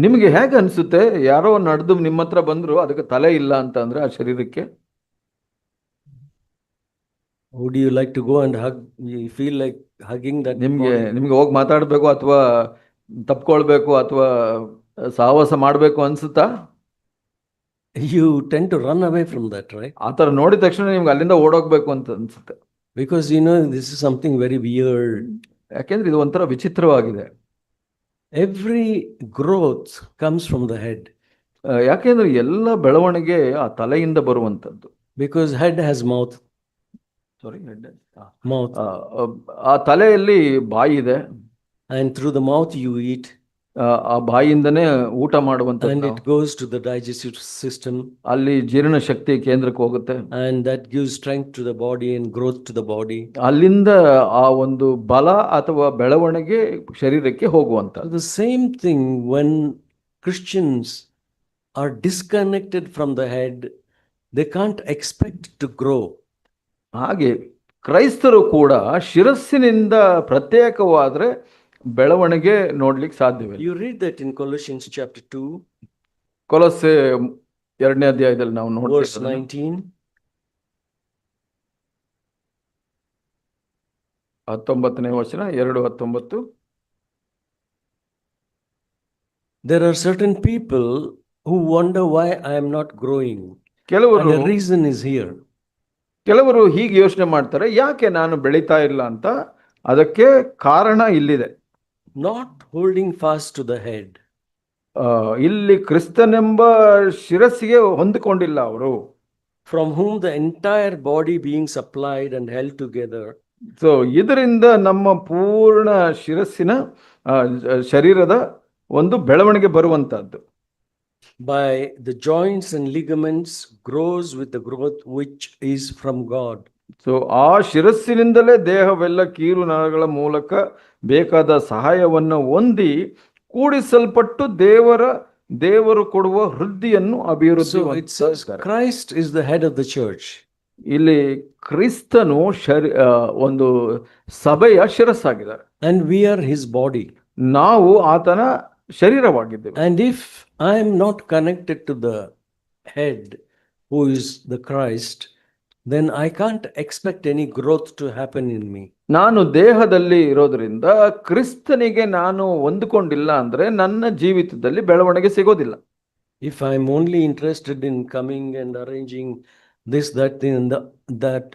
ನಿಮಗೆ ಹೇಗೆ ಅನ್ಸುತ್ತೆ, ಯಾರೋ ನಡೆದು ನಿಮ್ಮ ಹತ್ರ ಬಂದ್ರು ಅದಕ್ಕೆ ತಲೆ ಇಲ್ಲ ಅಂತ ಅಂದ್ರೆ ಆ ಶರೀರಕ್ಕೆ? Would you like to go and hug? You feel like hugging that ನಿಮ್ಗೆ body? ಹೋಗಿ ಮಾತಾಡ್ಬೇಕು ಅಥವಾ ತಪ್ಕೊಳ್ಬೇಕು ಅಥವಾ ಸಹವಾಸ ಮಾಡ್ಬೇಕು ಅನ್ಸುತ್ತಾ? You tend to run away from that, right? ಆ ತರ ನೋಡಿದ ತಕ್ಷಣ ನಿಮ್ಗೆ ಅಲ್ಲಿಂದ ಓಡೋಗ್ಬೇಕು ಅಂತ ಅನ್ಸುತ್ತೆ. Because you know this is something very weird. ಯಾಕೆಂದ್ರೆ ಇದು ಒಂಥರ ವಿಚಿತ್ರವಾಗಿದೆ. Every growth comes from the head. ಯಾಕೆಂದ್ರೆ ಎಲ್ಲ ಬೆಳವಣಿಗೆ ಆ ತಲೆಯಿಂದ ಬರುವಂತದ್ದು. Because head has mouth. Sorry, Mouth. ಆ ತಲೆಯಲ್ಲಿ ಬಾಯಿ ಇದೆ. And through the mouth you eat. ಆ ಬಾಯಿಯಿಂದನೇ ಊಟ And ಮಾಡುವಂತದ್ದು. it goes to the digestive system. ಅಲ್ಲಿ ಜೀರ್ಣ ಶಕ್ತಿ ಕೇಂದ್ರಕ್ಕೆ ಹೋಗುತ್ತೆ. And that gives strength to the body and growth to the body. ಅಲ್ಲಿಂದ ಆ ಒಂದು ಬಲ ಅಥವಾ ಬೆಳವಣಿಗೆ ಶರೀರಕ್ಕೆ ಹೋಗುವಂತ. The same thing when Christians are disconnected from the head, they can't expect to grow. ಹಾಗೆ ಕ್ರೈಸ್ತರು ಕೂಡ ಶಿರಸ್ಸಿನಿಂದ ಪ್ರತ್ಯೇಕವಾದ್ರೆ ಬೆಳವಣಿಗೆ ನೋಡ್ಲಿಕ್ಕೆ ಸಾಧ್ಯವಿಲ್ಲ. You read that in Colossians chapter 2, ಕೊಲೊಸ್ಸೆ 2ನೇ ಅಧ್ಯಾಯದಲ್ಲಿ ನಾವು verse ನೋಡ್ತೀವಿ. 19. 19ನೇ ವಚನ, 2:19. There are certain people who wonder why I am not growing. And ಕೆಲವರು the reason is here. ಹೀಗೆ ಯೋಚನೆ ಮಾಡ್ತಾರೆ, ಯಾಕೆ ನಾನು ಬೆಳೀತಾ ಇಲ್ಲ ಅಂತ. ಅದಕ್ಕೆ ಕಾರಣ ಇಲ್ಲಿದೆ. Not holding fast to the head. ಇಲ್ಲಿ ಕ್ರಿಸ್ತನೆಂಬ ಶಿರಸ್ಸಿಗೆ ಹೊಂದಿಕೊಂಡಿಲ್ಲ ಅವರು. From whom the entire body being supplied and held together. So ಇದರಿಂದ ನಮ್ಮ ಪೂರ್ಣ ಶಿರಸ್ಸಿನ ಶರೀರದ ಒಂದು ಬೆಳವಣಿಗೆ ಬರುವಂತಹದ್ದು. By the joints and ligaments grows with the growth which is from God. So ಆ ಶಿರಸ್ಸಿನಿಂದಲೇ ದೇಹವೆಲ್ಲ ಕೀಲು ನರಗಳ ಮೂಲಕ ಬೇಕಾದ ಸಹಾಯವನ್ನು ಹೊಂದಿ ಕೂಡಿಸಲ್ಪಟ್ಟು ದೇವರು ಕೊಡುವ ವೃದ್ಧಿಯನ್ನು ಅಭಿವೃದ್ಧಿ. So it says Christ is the head of the church. ಇಲ್ಲಿ ಕ್ರಿಸ್ತನು ಒಂದು ಸಭೆಯ ಶಿರಸ್ಸಾಗಿದ್ದಾರೆ. And we are his body. ನಾವು ಆತನ ಶರೀರವಾಗಿದ್ದೇವೆ. And if I am not connected to the head, who is the Christ, then I can't expect any growth to happen in me. ನಾನು ದೇಹದಲ್ಲಿ ಇರೋದ್ರಿಂದ ಕ್ರಿಸ್ತನಿಗೆ ನಾನು ಹೊಂದಿಕೊಂಡಿಲ್ಲ ಅಂದ್ರೆ ನನ್ನ ಜೀವಿತದಲ್ಲಿ ಬೆಳವಣಿಗೆ ಸಿಗೋದಿಲ್ಲ. If I am only interested in coming and arranging this, that thing,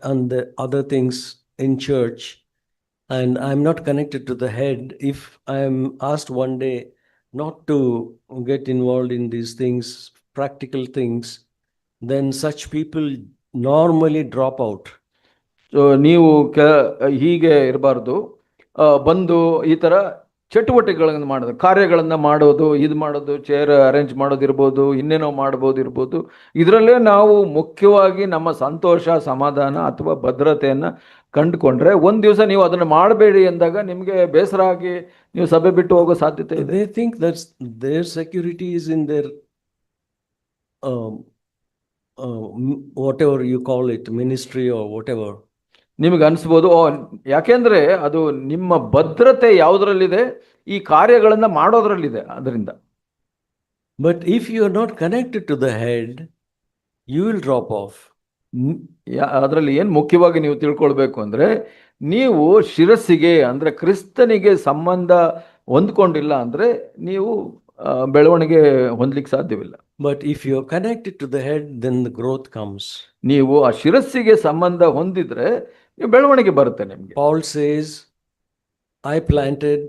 and the other things in church, and I am not connected to the head, if I am asked one day not to get involved in these things, practical things, then such people normally drop out. So ನೀವು ಹೀಗೆ ಇರಬಾರ್ದು. ಬಂದು ಈ ಥರ ಚಟುವಟಿಕೆಗಳನ್ನು ಮಾಡೋದು, ಕಾರ್ಯಗಳನ್ನು ಮಾಡೋದು, ಇದು ಮಾಡೋದು, ಚೇರ್ ಅರೇಂಜ್ ಮಾಡೋದಿರ್ಬೋದು, ಇನ್ನೇನೋ ಮಾಡ್ಬೋದು ಇರ್ಬೋದು. ಇದರಲ್ಲೇ ನಾವು ಮುಖ್ಯವಾಗಿ ನಮ್ಮ ಸಂತೋಷ, ಸಮಾಧಾನ ಅಥವಾ ಭದ್ರತೆಯನ್ನು ಕಂಡುಕೊಂಡ್ರೆ, ಒಂದು ದಿವಸ ನೀವು ಅದನ್ನು ಮಾಡಬೇಡಿ ಎಂದಾಗ ನಿಮಗೆ ಬೇಸರ ಆಗಿ ನೀವು ಸಭೆ ಬಿಟ್ಟು ಹೋಗೋ ಸಾಧ್ಯತೆ ಇದೆ. They think that their security is in their whatever you call it, ministry or whatever. ನಿಮಗೆ ಅನಿಸ್ಬೋದು, ಯಾಕೆಂದ್ರೆ ಅದು ನಿಮ್ಮ ಭದ್ರತೆ ಯಾವುದರಲ್ಲಿದೆ, ಈ ಕಾರ್ಯಗಳನ್ನು ಮಾಡೋದ್ರಲ್ಲಿದೆ. ಅದರಿಂದ But if you are not connected to the head, you will drop off. ಅದರಲ್ಲಿ ಏನು ಮುಖ್ಯವಾಗಿ ನೀವು ತಿಳ್ಕೊಳ್ಬೇಕು ಅಂದ್ರೆ, ನೀವು ಶಿರಸ್ಸಿಗೆ ಅಂದ್ರೆ ಕ್ರಿಸ್ತನಿಗೆ ಸಂಬಂಧ ಹೊಂದ್ಕೊಂಡಿಲ್ಲ ಅಂದ್ರೆ ನೀವು ಬೆಳವಣಿಗೆ ಹೊಂದಲಿಕ್ಕೆ ಸಾಧ್ಯವಿಲ್ಲ. But if you are connected to the head, then the growth comes. ನೀವು ಆ ಶಿರಸ್ಸಿಗೆ ಸಂಬಂಧ ಹೊಂದಿದ್ರೆ ನೀವು ಬೆಳವಣಿಗೆ ಬರುತ್ತೆ ನಿಮಗೆ. Paul says, I planted,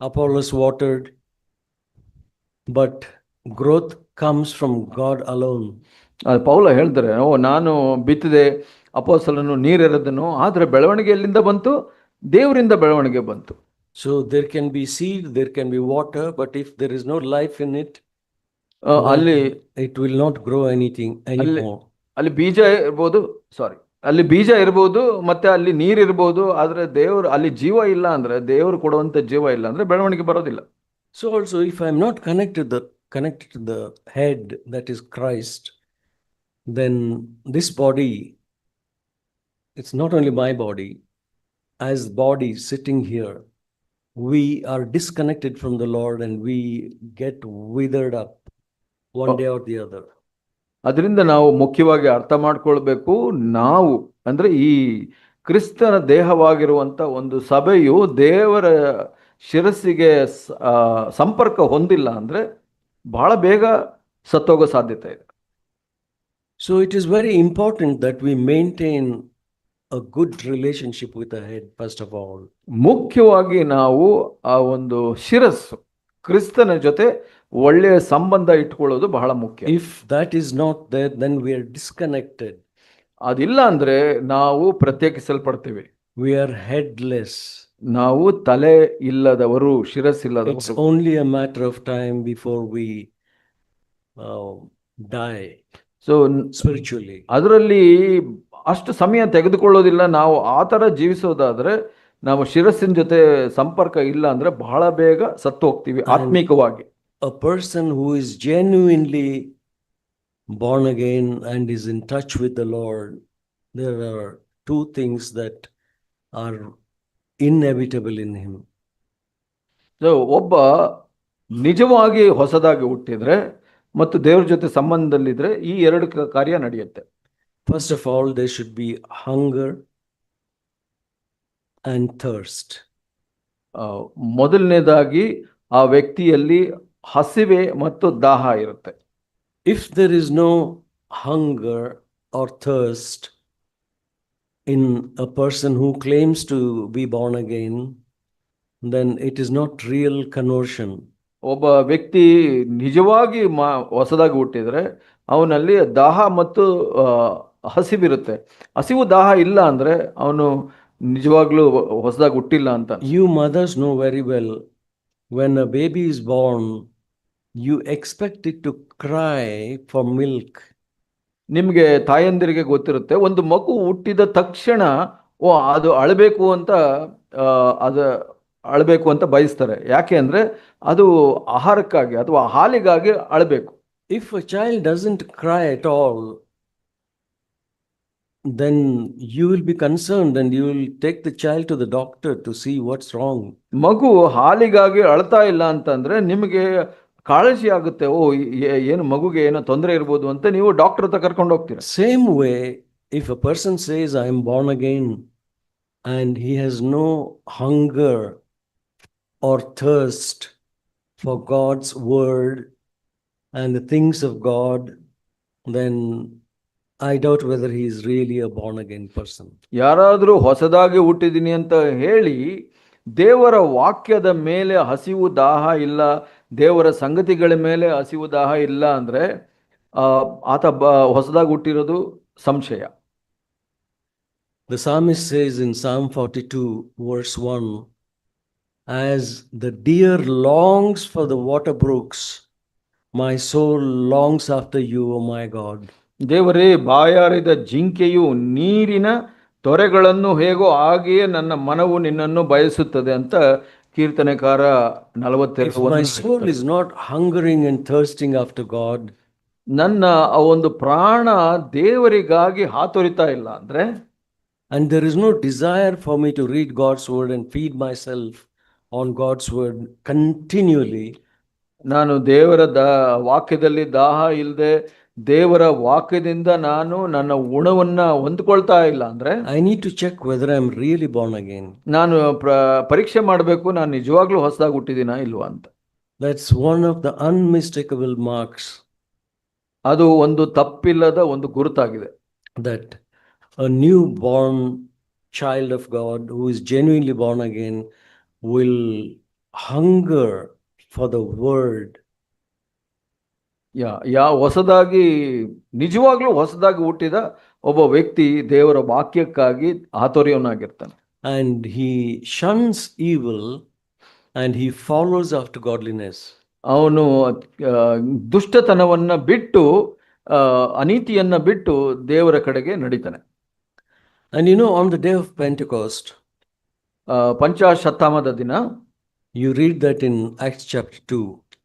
Apollos watered, but growth comes from God alone. ಪೌಲ ಹೇಳ್ತಾರೆ, ನಾನು ಬಿತ್ತಿದೆ, ಅಪೊಸ್ತಲನು ನೀರೆರೆದನು, ಆದರೆ ಬೆಳವಣಿಗೆ ಎಲ್ಲಿಂದ ಬಂತು? ದೇವರಿಂದ ಬೆಳವಣಿಗೆ ಬಂತು. So there can be seed, there can be water, but if there is no life in it, ಅಲ್ಲಿ it will not grow anything anymore. ಅಲ್ಲಿ ಬೀಜ ಇರ್ಬೋದು, ಅಲ್ಲಿ ಬೀಜ ಇರ್ಬೋದು, ಮತ್ತೆ ಅಲ್ಲಿ ನೀರಿರ್ಬೋದು, ಆದ್ರೆ ದೇವರು ಅಲ್ಲಿ ಜೀವ ಇಲ್ಲ ಅಂದ್ರೆ, ದೇವರು ಕೊಡುವಂತ ಜೀವ ಇಲ್ಲ ಅಂದ್ರೆ ಬೆಳವಣಿಗೆ ಬರೋದಿಲ್ಲ. So also, if I am not connected to the head, that is Christ, then this body, it's not only my body, as body sitting here, we are disconnected from the Lord and we get withered up one day or the other. ಅದರಿಂದ ನಾವು ಮುಖ್ಯವಾಗಿ ಅರ್ಥ ಮಾಡ್ಕೊಳ್ಬೇಕು, ನಾವು ಅಂದ್ರೆ ಈ ಕ್ರಿಸ್ತನ ದೇಹವಾಗಿರುವಂತ ಒಂದು ಸಭೆಯು ದೇವರ ಶಿರಸ್ಸಿಗೆ ಸಂಪರ್ಕ ಹೊಂದಿಲ್ಲ ಅಂದ್ರೆ ಬಹಳ ಬೇಗ ಸತ್ತೋಗೋ ಸಾಧ್ಯತೆ ಇದೆ. So it is very important that we maintain a good relationship with the head, first of all. ಮುಖ್ಯವಾಗಿ ನಾವು ಆ ಒಂದು ಶಿರಸ್ಸು ಕ್ರಿಸ್ತನ ಜೊತೆ ಒಳ್ಳೆಯ ಸಂಬಂಧ ಇಟ್ಕೊಳ್ಳೋದು ಬಹಳ ಮುಖ್ಯ. If that is not there, then we are disconnected. ಅದಿಲ್ಲ ಅಂದ್ರೆ ನಾವು ಪ್ರತ್ಯೇಕಿಸಲ್ಪಡ್ತೀವಿ. We are headless. ನಾವು ತಲೆ ಇಲ್ಲದವರು, ಶಿರಸ್ಸಿಲ್ಲದವರು. It's only a matter of time before we die. So spiritually. ಅದರಲ್ಲಿ ಅಷ್ಟು ಸಮಯ ತೆಗೆದುಕೊಳ್ಳೋದಿಲ್ಲ. ನಾವು ಆ ಥರ ಜೀವಿಸೋದಾದ್ರೆ, ನಾವು ಶಿರಸ್ಸಿನ ಜೊತೆ ಸಂಪರ್ಕ ಇಲ್ಲ ಅಂದ್ರೆ ಬಹಳ ಬೇಗ ಸತ್ತು ಹೋಗ್ತೀವಿ ಆತ್ಮಿಕವಾಗಿ. A person who is genuinely born again and is in touch with the Lord, there are two things that are inevitable in him. So ಒಬ್ಬ ನಿಜವಾಗಿ ಹೊಸದಾಗಿ ಹುಟ್ಟಿದ್ರೆ ಮತ್ತು ದೇವ್ರ ಜೊತೆ ಸಂಬಂಧದಲ್ಲಿದ್ರೆ ಈ ಎರಡು ಕಾರ್ಯ ನಡೆಯುತ್ತೆ. First of all, there should be hunger and thirst. ಮೊದಲನೇದಾಗಿ ಆ ವ್ಯಕ್ತಿಯಲ್ಲಿ ಹಸಿವೆ ಮತ್ತು ದಾಹ ಇರುತ್ತೆ. If there is no hunger or thirst in a person who claims to be born again, then it is not real conversion. ಒಬ್ಬ ವ್ಯಕ್ತಿ ನಿಜವಾಗಿ ಹೊಸದಾಗಿ ಹುಟ್ಟಿದ್ರೆ ಅವನಲ್ಲಿ ದಾಹ ಮತ್ತು ಹಸಿವಿರುತ್ತೆ. ಹಸಿವು ದಾಹ ಇಲ್ಲ ಅಂದ್ರೆ ಅವನು ನಿಜವಾಗ್ಲೂ ಹೊಸದಾಗಿ ಹುಟ್ಟಿಲ್ಲ ಅಂತ. You mothers know very well, when a baby is born, you expect it to cry for milk. ನಿಮಗೆ ತಾಯಂದಿರಿಗೆ ಗೊತ್ತಿರುತ್ತೆ, ಒಂದು ಮಗು ಹುಟ್ಟಿದ ತಕ್ಷಣ ಅದು ಅಳಬೇಕು ಅಂತ ಅಳಬೇಕು ಅಂತ ಬಯಸ್ತಾರೆ. ಯಾಕೆ ಅಂದ್ರೆ ಅದು ಆಹಾರಕ್ಕಾಗಿ ಅಥವಾ ಹಾಲಿಗಾಗಿ ಅಳಬೇಕು. If a child doesn't cry at all, then you will be concerned and you will take the child to the doctor to see what's wrong. ಮಗು ಹಾಲಿಗಾಗಿ ಅಳ್ತಾ ಇಲ್ಲ ಅಂತಂದ್ರೆ ನಿಮಗೆ ಕಾಳಜಿ ಆಗುತ್ತೆ, ಏನು ಮಗುಗೆ ಏನೋ ತೊಂದರೆ ಇರ್ಬೋದು ಅಂತ ನೀವು ಡಾಕ್ಟರ್ ಹತ್ರ ಕರ್ಕೊಂಡು ಹೋಗ್ತೀರಾ. Same way, if a person says I am born again and he has no hunger or thirst for God's word and the things of God, then I doubt whether he is really a born again person. ಯಾರಾದರೂ ಹೊಸದಾಗಿ ಹುಟ್ಟಿದೀನಿ ಅಂತ ಹೇಳಿ ದೇವರ ವಾಕ್ಯದ ಮೇಲೆ ಹಸಿವು ದಾಹ ಇಲ್ಲ, ದೇವರ ಸಂಗತಿಗಳ ಮೇಲೆ ಹಸಿವು ದಾಹ ಇಲ್ಲ ಅಂದ್ರೆ ಆತ ಹೊಸದಾಗಿ ಹುಟ್ಟಿರೋದು ಸಂಶಯ. The psalmist says in Psalm 42, verse 1, as the deer longs for the water brooks, my soul longs after you, O my God. ದೇವರೇ, ಬಾಯಾರಿದ ಜಿಂಕೆಯು ನೀರಿನ ತೊರೆಗಳನ್ನು ಹೇಗೋ ಹಾಗೆಯೇ ನನ್ನ ಮನವು ನಿನ್ನನ್ನು ಬಯಸುತ್ತದೆ ಅಂತ ಕೀರ್ತನೆಕಾರ If 42 my soul is not hungering and thirsting after God, ನನ್ನ ಆ ಒಂದು ಪ್ರಾಣ ದೇವರಿಗಾಗಿ ಹಾತೊರಿತಾ ಇಲ್ಲ ಅಂದ್ರೆ, and there is no desire for me to read God's word and feed myself on God's word continually, ನಾನು ದೇವರ ವಾಕ್ಯದಲ್ಲಿ ದಾಹ ಇಲ್ಲದೆ ದೇವರ ವಾಕ್ಯದಿಂದ ನಾನು ನನ್ನ ಉಣವನ್ನ ಹೊಂದ್ಕೊಳ್ತಾ ಇಲ್ಲ ಅಂದ್ರೆ, I need to check whether I'm really born again. ನಾನು ಪರೀಕ್ಷೆ ಮಾಡಬೇಕು, ನಾನು ನಿಜವಾಗ್ಲೂ ಹೊಸದಾಗಿ ಹುಟ್ಟಿದ್ದೀನಾ ಇಲ್ವಾ ಅಂತ. That's one of the unmistakable marks ಅದು ಒಂದು ತಪ್ಪಿಲ್ಲದ ಒಂದು ಗುರುತಾಗಿದೆ. that a newborn child of God who is genuinely born again will hunger for the word. ಹೊಸದಾಗಿ ನಿಜವಾಗ್ಲೂ ಹೊಸದಾಗಿ ಹುಟ್ಟಿದ ಒಬ್ಬ ವ್ಯಕ್ತಿ ದೇವರ ವಾಕ್ಯಕ್ಕಾಗಿ ಆತುರ್ಯವನಾಗಿರ್ತಾನೆ. And he shuns evil and he follows after godliness. ಅವನು ದುಷ್ಟತನವನ್ನ ಬಿಟ್ಟು ಅನೀತಿಯನ್ನ ಬಿಟ್ಟು ದೇವರ ಕಡೆಗೆ ನಡೀತಾನೆ. And on the day of Pentecost, ಪಂಚಾಶತ್ತಮದ ದಿನ, you read that in Acts chapter 2,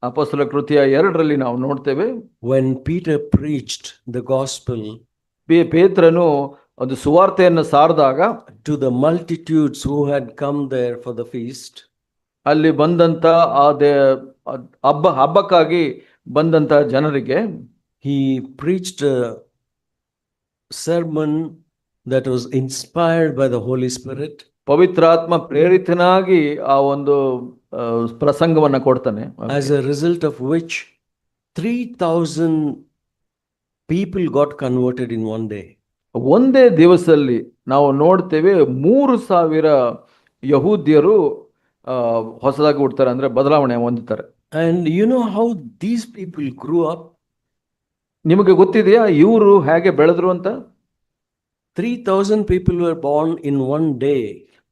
ಅಪೊಸ್ತಲ ಕೃತ್ಯ 2ರಲ್ಲಿ ನಾವು ನೋಡ್ತೇವೆ, when Peter preached the gospel ಪೇತ್ರನು ಒಂದು ಸುವಾರ್ತೆಯನ್ನು ಸಾರಿದಾಗ to the multitudes who had come there for the feast, ಅಲ್ಲಿ ಬಂದಂತ ಹಬ್ಬಕ್ಕಾಗಿ ಬಂದಂತ ಜನರಿಗೆ he preached a sermon that was inspired by the Holy Spirit, ಪವಿತ್ರಾತ್ಮ ಪ್ರೇರಿತನಾಗಿ ಆ ಒಂದು ಪ್ರಸಂಗವನ್ನ ಕೊಡ್ತಾನೆ, as a result of which 3,000 people got converted in one day. ಒಂದೇ ದಿವಸದಲ್ಲಿ ನಾವು ನೋಡ್ತೇವೆ 3,000 ಯಹೂದ್ಯರು ಹೊಸದಾಗಿ ಹುಡ್ತಾರೆ, ಅಂದ್ರೆ ಬದಲಾವಣೆ ಹೊಂದುತ್ತಾರೆ. And how these people grew up? ನಿಮಗೆ ಗೊತ್ತಿದೆಯಾ ಇವರು ಹೇಗೆ ಬೆಳೆದ್ರು ಅಂತ? 3,000 people were born in one day.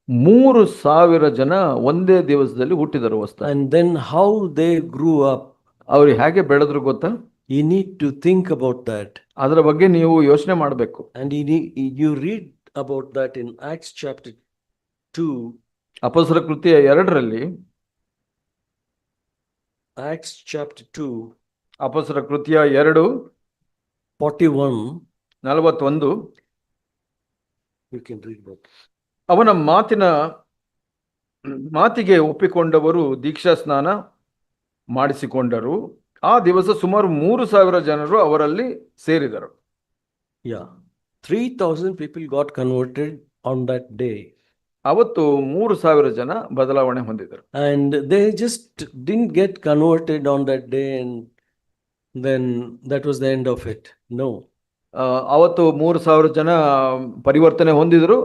3,000 ಜನ ಒಂದೇ ದಿವಸದಲ್ಲಿ ಹುಟ್ಟಿದರು ಹೊಸದಾಗಿ. And then how they grew up, ಅವ್ರು ಹೇಗೆ ಬೆಳೆದ್ರು ಗೊತ್ತಾ? you need to think about that. ಅದರ ಬಗ್ಗೆ ನೀವು ಯೋಚನೆ ಮಾಡಬೇಕು. And you read about that in Acts chapter 2. ಅಪೊಸ್ತಲ ಕೃತ್ಯ 2ರಲ್ಲಿ, Acts chapter 2, ಅಪೊಸ್ತಲ ಕೃತ್ಯ 2 41. You can read that. ಅವನ ಮಾತಿಗೆ ಒಪ್ಪಿಕೊಂಡವರು ದೀಕ್ಷಾ ಸ್ನಾನ ಮಾಡಿಸಿಕೊಂಡರು. ಆ ದಿವಸ ಸುಮಾರು 3,000 ಜನರು ಅವರಲ್ಲಿ ಸೇರಿದರು. 3,000 people got converted on that day. ಅವತ್ತು 3,000 ಜನ ಬದಲಾವಣೆ ಹೊಂದಿದರು. And they just didn't get converted on that day and then that was the end of it. No. ಅವತ್ತು 3,000 ಜನ ಪರಿವರ್ತನೆ ಹೊಂದಿದ್ರು,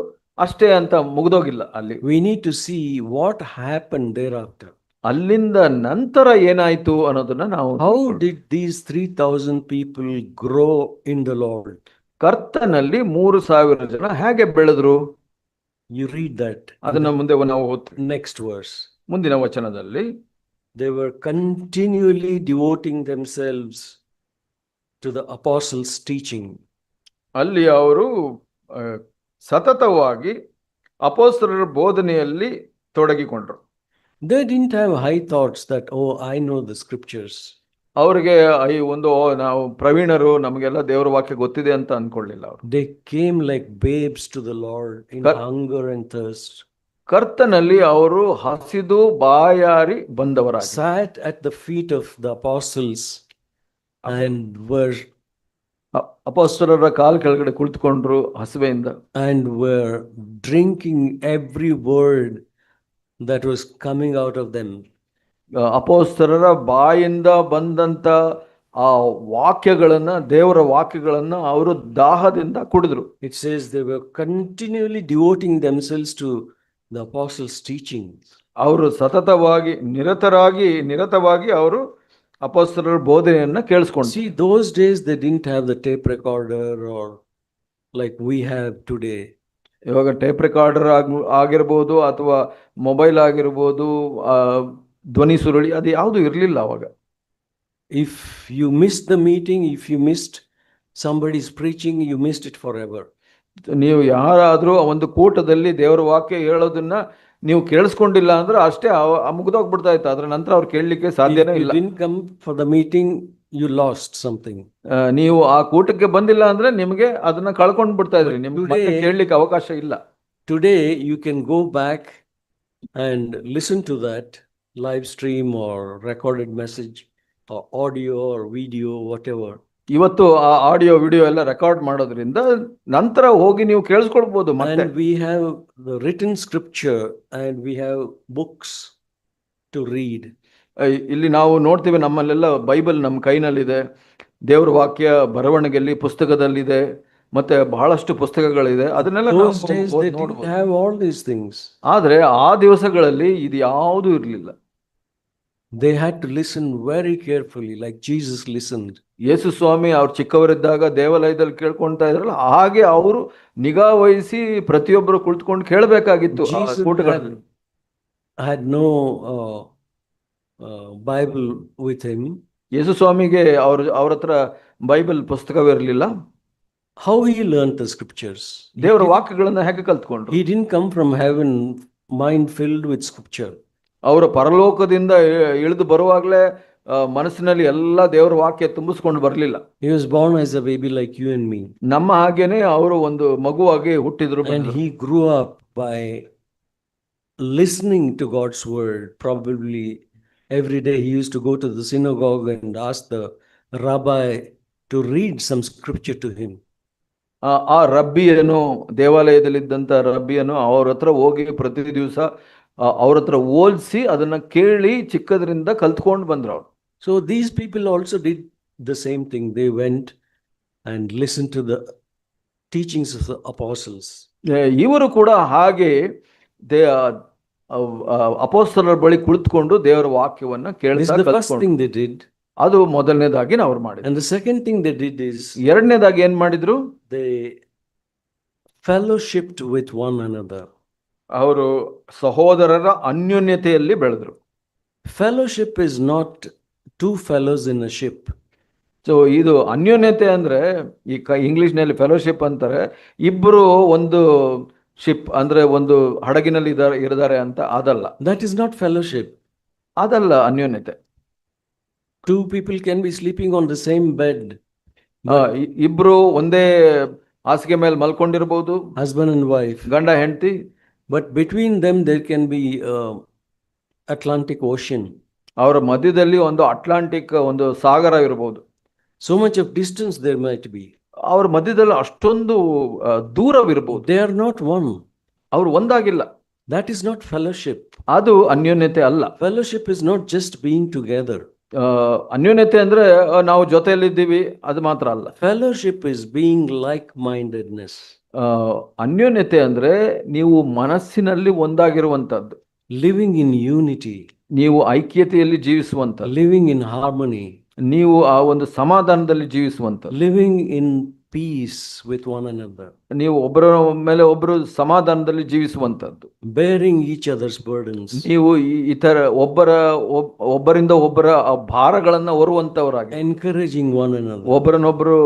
ಅಷ್ಟೇ ಅಂತ ಮುಗಿದೋಗಿಲ್ಲ ಅಲ್ಲಿ. We need to see what happened thereafter. ಅಲ್ಲಿಂದ ನಂತರ ಏನಾಯ್ತು ಅನ್ನೋದನ್ನ ನಾವು, how did these 3,000 people grow in the Lord? ಕರ್ತನಲ್ಲಿ 3,000 ಜನ ಹೇಗೆ ಬೆಳೆದ್ರು? You read that. ಅದನ್ನ ಮುಂದೆ ನಾವು ಓದ್ತೀವಿ. Next verse. ಮುಂದಿನ ವಚನದಲ್ಲಿ, they were continually devoting themselves to the apostles' teaching. ಅಲ್ಲಿ ಅವರು ಸತತವಾಗಿ ಅಪೊಸ್ತಲರ ಬೋಧನೆಯಲ್ಲಿ ತೊಡಗಿಕೊಂಡ್ರು. They didn't have high thoughts that, oh, I know the scriptures. ಅವರಿಗೆ ನಾವು ಪ್ರವೀಣರು, ನಮಗೆಲ್ಲ ದೇವರ ವಾಕ್ಯ ಗೊತ್ತಿದೆ ಅಂತ ಅನ್ಕೊಳ್ಳಿಲ್ಲ ಅವರು. They came like babes to the Lord in hunger and thirst. ಕರ್ತನಲ್ಲಿ ಅವರು ಹಸಿದು ಬಾಯಾರಿ ಬಂದವರಾಗಿ sat at the feet of the apostles and were ಅಪೊಸ್ತಲರ ಕಾಲ್ ಕೆಳಗಡೆ ಕುಳಿತುಕೊಂಡ್ರು ಹಸಿವೆಯಿಂದ, and were drinking every word that was coming out of them. ಅಪೊಸ್ತಲರ ಬಾಯಿಂದ ಬಂದಂತ ಆ ವಾಕ್ಯಗಳನ್ನ, ದೇವರ ವಾಕ್ಯಗಳನ್ನ ಅವರು ದಾಹದಿಂದ ಕುಡಿದ್ರು. It says they were continually devoting themselves to the apostles' teachings. ಅವರು ಸತತವಾಗಿ ನಿರತವಾಗಿ ಅವರು ಅಪೊಸ್ತಲರ ಬೋಧನೆಯನ್ನ ಕೇಳಿಸ್ಕೊಂಡು. See, those days they didn't have the tape recorder or like we have today. ಇವಾಗ ಟೇಪ್ ರೆಕಾರ್ಡರ್ ಆಗಿರ್ಬೋದು ಅಥವಾ ಮೊಬೈಲ್ ಆಗಿರ್ಬೋದು, ಧ್ವನಿ ಸುರುಳಿ, ಅದು ಯಾವುದು ಇರಲಿಲ್ಲ ಅವಾಗ. If you missed the meeting, if you missed somebody's preaching, you missed it forever. ನೀವು ಯಾರಾದ್ರೂ ಒಂದು ಕೂಟದಲ್ಲಿ ದೇವರ ವಾಕ್ಯ ಹೇಳೋದನ್ನ ನೀವು ಕೇಳಿಸ್ಕೊಂಡಿಲ್ಲ ಅಂದ್ರೆ ಅಷ್ಟೇ, ಮುಗ್ದೋಗ್ಬಿಡ್ತಾ ಇತ್ತು. ಅದ್ರ ನಂತರ ಅವ್ರು ಕೇಳಲಿಕ್ಕೆ ಸಾಧ್ಯನೇ If you ಇಲ್ಲ. didn't come for the meeting, you lost something. ನೀವು ಆ ಕೂಟಕ್ಕೆ ಬಂದಿಲ್ಲ ಅಂದ್ರೆ ನಿಮಗೆ ಅದನ್ನ ಕಳ್ಕೊಂಡ್ ಬಿಡ್ತಾ ಇದ್ರಿ, ನಿಮ್ಗೆ ಮತ್ತೆ Today- ಕೇಳಲಿಕ್ಕೆ ಅವಕಾಶ ಇಲ್ಲ. Today, you can go back and listen to that live stream or recorded message or audio or video, whatever. ಇವತ್ತು ಆ ಆಡಿಯೋ ವಿಡಿಯೋ ಎಲ್ಲ ರೆಕಾರ್ಡ್ ಮಾಡೋದ್ರಿಂದ ನಂತರ ಹೋಗಿ ನೀವು ಕೇಳಿಸ್ಕೊಳ್ಬಹುದು ಮತ್ತೆ. And we have the written scripture and we have books to read. ಇಲ್ಲಿ ನಾವು ನೋಡ್ತೀವಿ, ನಮ್ಮಲ್ಲೆಲ್ಲ ಬೈಬಲ್ ನಮ್ಮ ಕೈನಲ್ಲಿದೆ, ದೇವರ ವಾಕ್ಯ ಬರವಣಿಗೆಯಲ್ಲಿ ಪುಸ್ತಕದಲ್ಲಿದೆ, ಮತ್ತೆ ಬಹಳಷ್ಟು ಪುಸ್ತಕಗಳಿದೆ. ಅದನ್ನೆಲ್ಲ ನಾವು Those days they didn't ನೋಡ್ಬೋದು. have all these things. ಆದ್ರೆ ಆ ದಿವಸಗಳಲ್ಲಿ ಇದು ಯಾವುದೂ ಇರಲಿಲ್ಲ. They had to listen very carefully, like Jesus listened. ಯೇಸು ಸ್ವಾಮಿ ಅವ್ರು ಚಿಕ್ಕವರಿದ್ದಾಗ ದೇವಾಲಯದಲ್ಲಿ ಕೇಳ್ಕೊಂತಾ ಇದ್ರಲ್ಲ, ಹಾಗೆ ಅವರು ನಿಗಾ ವಹಿಸಿ ಪ್ರತಿಯೊಬ್ಬರು ಕುಳಿತುಕೊಂಡು ಕೇಳಬೇಕಾಗಿತ್ತು. Jesus had no Bible with him. ಯೇಸು ಸ್ವಾಮಿಗೆ ಅವ್ರ ಹತ್ರ Bible ಪುಸ್ತಕವಿರಲಿಲ್ಲ. How he learned the scriptures? ದೇವರ ವಾಕ್ಯಗಳನ್ನ ಹೇಗೆ ಕಲ್ತ್ಕೊಂಡ್ರು? He didn't come from heaven mind filled with scripture. ಅವರ ಪರಲೋಕದಿಂದ ಇಳಿದು ಬರುವಾಗಲೇ ಮನಸ್ಸಿನಲ್ಲಿ ಎಲ್ಲ ದೇವರ ವಾಕ್ಯ ತುಂಬಿಸ್ಕೊಂಡು ಬರಲಿಲ್ಲ. He was born as a baby like you and me. ನಮ್ಮ ಹಾಗೇನೆ ಅವರು ಒಂದು ಮಗುವಾಗಿ ಹುಟ್ಟಿದ್ರು. And he grew up by listening to God's word. Probably every day he used to go to the synagogue and ask the rabbi to read some scripture to him. ಆ ರಬ್ಬಿಯನ್ನು, ದೇವಾಲಯದಲ್ಲಿದ್ದಂಥ ರಬ್ಬಿಯನ್ನು ಅವ್ರ ಹತ್ರ ಹೋಗಿ ಪ್ರತಿ ದಿವಸ ಅವ್ರ ಹತ್ರ ಓದಿಸಿ ಅದನ್ನ ಕೇಳಿ ಚಿಕ್ಕದ್ರಿಂದ ಕಲ್ತ್ಕೊಂಡು ಬಂದ್ರು ಅವ್ರು. So these people also did the same thing. They went and listened to the teachings of the apostles. ಇವರು ಕೂಡ ಹಾಗೆ ಅಪೊಸ್ತಲರ ಬಳಿ ಕುಳಿತುಕೊಂಡು ದೇವರ ವಾಕ್ಯವನ್ನ This is ಕೇಳ್ತಾ the first ಕಲ್ತ್ಕೊಂಡು. thing they did. ಅದು ಮೊದಲನೇದಾಗಿ ಅವ್ರು ಮಾಡಿದ್ರು. And the second thing they did is ಎರಡನೇದಾಗಿ ಏನ್ ಮಾಡಿದ್ರು? they fellowshipped with one another. ಅವರು ಸಹೋದರರ ಅನ್ಯೋನ್ಯತೆಯಲ್ಲಿ ಬೆಳೆದ್ರು. Fellowship is not two fellows in a ship. So ಇದು ಅನ್ಯೋನ್ಯತೆ ಅಂದ್ರೆ ಈ ಇಂಗ್ಲಿಷ್ನಲ್ಲಿ ಫೆಲೋಶಿಪ್ ಅಂತಾರೆ, ಇಬ್ರು ಒಂದು ಶಿಪ್ ಅಂದ್ರೆ ಒಂದು ಹಡಗಿನಲ್ಲಿ ಇದ್ದಾರೆ ಅಂತ. ಅದಲ್ಲ, That is not fellowship. ಅದಲ್ಲ ಅನ್ಯೋನ್ಯತೆ. Two people can be sleeping on the same bed, ಇಬ್ರು ಒಂದೇ ಹಾಸಿಗೆ ಮೇಲೆ ಮಲ್ಕೊಂಡಿರ್ಬೋದು, husband and wife, ಗಂಡ ಹೆಂಡತಿ. but between them there can be Atlantic Ocean. ಅವರ ಮಧ್ಯದಲ್ಲಿ ಒಂದು ಅಟ್ಲಾಂಟಿಕ್ ಒಂದು ಸಾಗರ ಇರಬಹುದು. So much of distance there might be. ಅವ್ರ ಮಧ್ಯದಲ್ಲಿ ಅಷ್ಟೊಂದು ದೂರವಿರಬಹುದು. They are not one. ಅವ್ರು ಒಂದಾಗಿಲ್ಲ. That is not fellowship. ಅದು ಅನ್ಯೋನ್ಯತೆ ಅಲ್ಲ. Fellowship is not just being together. ಅನ್ಯೋನ್ಯತೆ ಅಂದ್ರೆ ನಾವು ಜೊತೆಯಲ್ಲಿದ್ದೀವಿ, ಅದು ಮಾತ್ರ ಅಲ್ಲ. Fellowship is being like-mindedness. ಅನ್ಯೋನ್ಯತೆ ಅಂದ್ರೆ ನೀವು ಮನಸ್ಸಿನಲ್ಲಿ ಒಂದಾಗಿರುವಂತದ್ದು, Living in unity, ನೀವು ಐಕ್ಯತೆಯಲ್ಲಿ ಜೀವಿಸುವಂತ, living in harmony, ನೀವು ಆ ಒಂದು ಸಮಾಧಾನದಲ್ಲಿ ಜೀವಿಸುವಂತ, living in peace with one another, ನೀವು ಒಬ್ಬರ ಮೇಲೆ ಒಬ್ಬರು ಸಮಾಧಾನದಲ್ಲಿ ಜೀವಿಸುವಂತದ್ದು, bearing each other's burdens, ನೀವು ಇತರ ಒಬ್ಬರಿಂದ ಒಬ್ಬರ ಭಾರಗಳನ್ನ ಹೊರುವಂತವರಾಗಿ, encouraging one another. ಒಬ್ಬರನ್ನೊಬ್ಬರು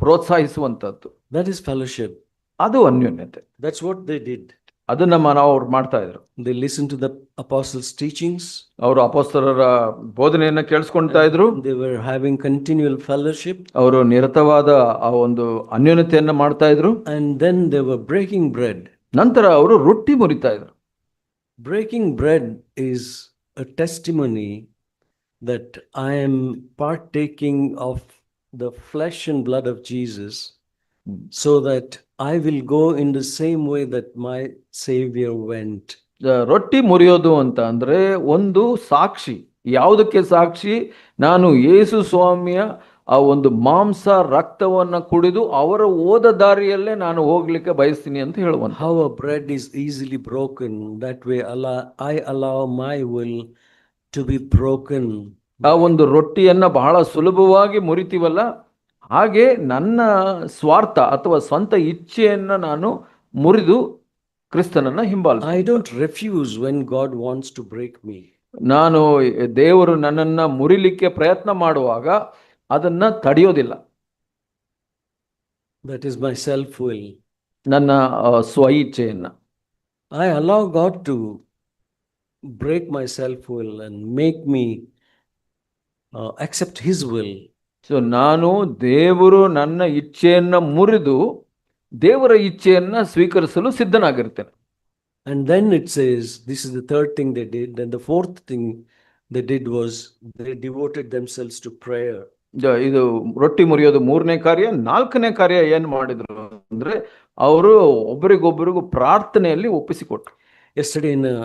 ಪ್ರೋತ್ಸಾಹಿಸುವಂತದ್ದು. That is fellowship. ಅದು ಅನ್ಯೋನ್ಯತೆ. That's what they did. ಅದನ್ನ ಅವ್ರು ಮಾಡ್ತಾ ಇದ್ರು. They listened to the apostles' teachings. ಅವರು ಅಪೊಸ್ತಲರ ಬೋಧನೆಯನ್ನ ಕೇಳಿಸ್ಕೊಳ್ತಾ ಇದ್ರು. They were having continual fellowship. ಅವರು ನಿರತವಾದ ಆ ಒಂದು ಅನ್ಯೋನ್ಯತೆಯನ್ನ ಮಾಡ್ತಾ ಇದ್ರು. And then they were breaking bread. ನಂತರ ಅವರು ರೊಟ್ಟಿ ಮುರಿತಾ ಇದ್ರು. Breaking bread is a testimony that I am partaking of the flesh and blood of Jesus, so that I will go in the same way that my Savior went. ರೊಟ್ಟಿ ಮುರಿಯೋದು ಅಂತ ಅಂದ್ರೆ ಒಂದು ಸಾಕ್ಷಿ. ಯಾವುದಕ್ಕೆ ಸಾಕ್ಷಿ? ನಾನು ಯೇಸು ಸ್ವಾಮಿಯ ಆ ಒಂದು ಮಾಂಸ ರಕ್ತವನ್ನ ಕುಡಿದು ಅವರ ಹೋದ ದಾರಿಯಲ್ಲೇ ನಾನು ಹೋಗ್ಲಿಕ್ಕೆ ಬಯಸ್ತೀನಿ ಅಂತ ಹೇಳುವಂತ. How a bread is easily broken, that way I allow my will to be broken ಆ ಒಂದು ರೊಟ್ಟಿಯನ್ನ ಬಹಳ ಸುಲಭವಾಗಿ ಮುರಿತೀವಲ್ಲ, ಹಾಗೆ ನನ್ನ ಸ್ವಾರ್ಥ ಅಥವಾ ಸ್ವಂತ ಇಚ್ಛೆಯನ್ನ ನಾನು ಮುರಿದು ಕ್ರಿಸ್ತನನ್ನ ಹಿಂಬಾಲಿಸ. I don't refuse when God wants to break me. ನಾನು ದೇವರು ನನ್ನನ್ನ ಮುರಿಲಿಕ್ಕೆ ಪ್ರಯತ್ನ ಮಾಡುವಾಗ ಅದನ್ನ ತಡೆಯೋದಿಲ್ಲ. That is my self-will. ನನ್ನ ಸ್ವ ಇಚ್ಛೆಯನ್ನ I allow God to break my self-will and make me accept His will. So ನಾನು ದೇವರು ನನ್ನ ಇಚ್ಛೆಯನ್ನ ಮುರಿದು ದೇವರ ಇಚ್ಛೆಯನ್ನ ಸ್ವೀಕರಿಸಲು ಸಿದ್ಧನಾಗಿರ್ತೇನೆ. And then it says, this is the third thing they did. And the fourth thing they did was they devoted themselves to prayer. ಇದು ರೊಟ್ಟಿ ಮುರಿಯೋದು ಮೂರನೇ ಕಾರ್ಯ. ನಾಲ್ಕನೇ ಕಾರ್ಯ ಏನ್ ಮಾಡಿದ್ರು ಅಂದ್ರೆ ಅವರು ಒಬ್ಬರಿಗೊಬ್ಬರಿಗೂ ಪ್ರಾರ್ಥನೆಯಲ್ಲಿ ಒಪ್ಪಿಸಿಕೊಟ್ರು. Yesterday in a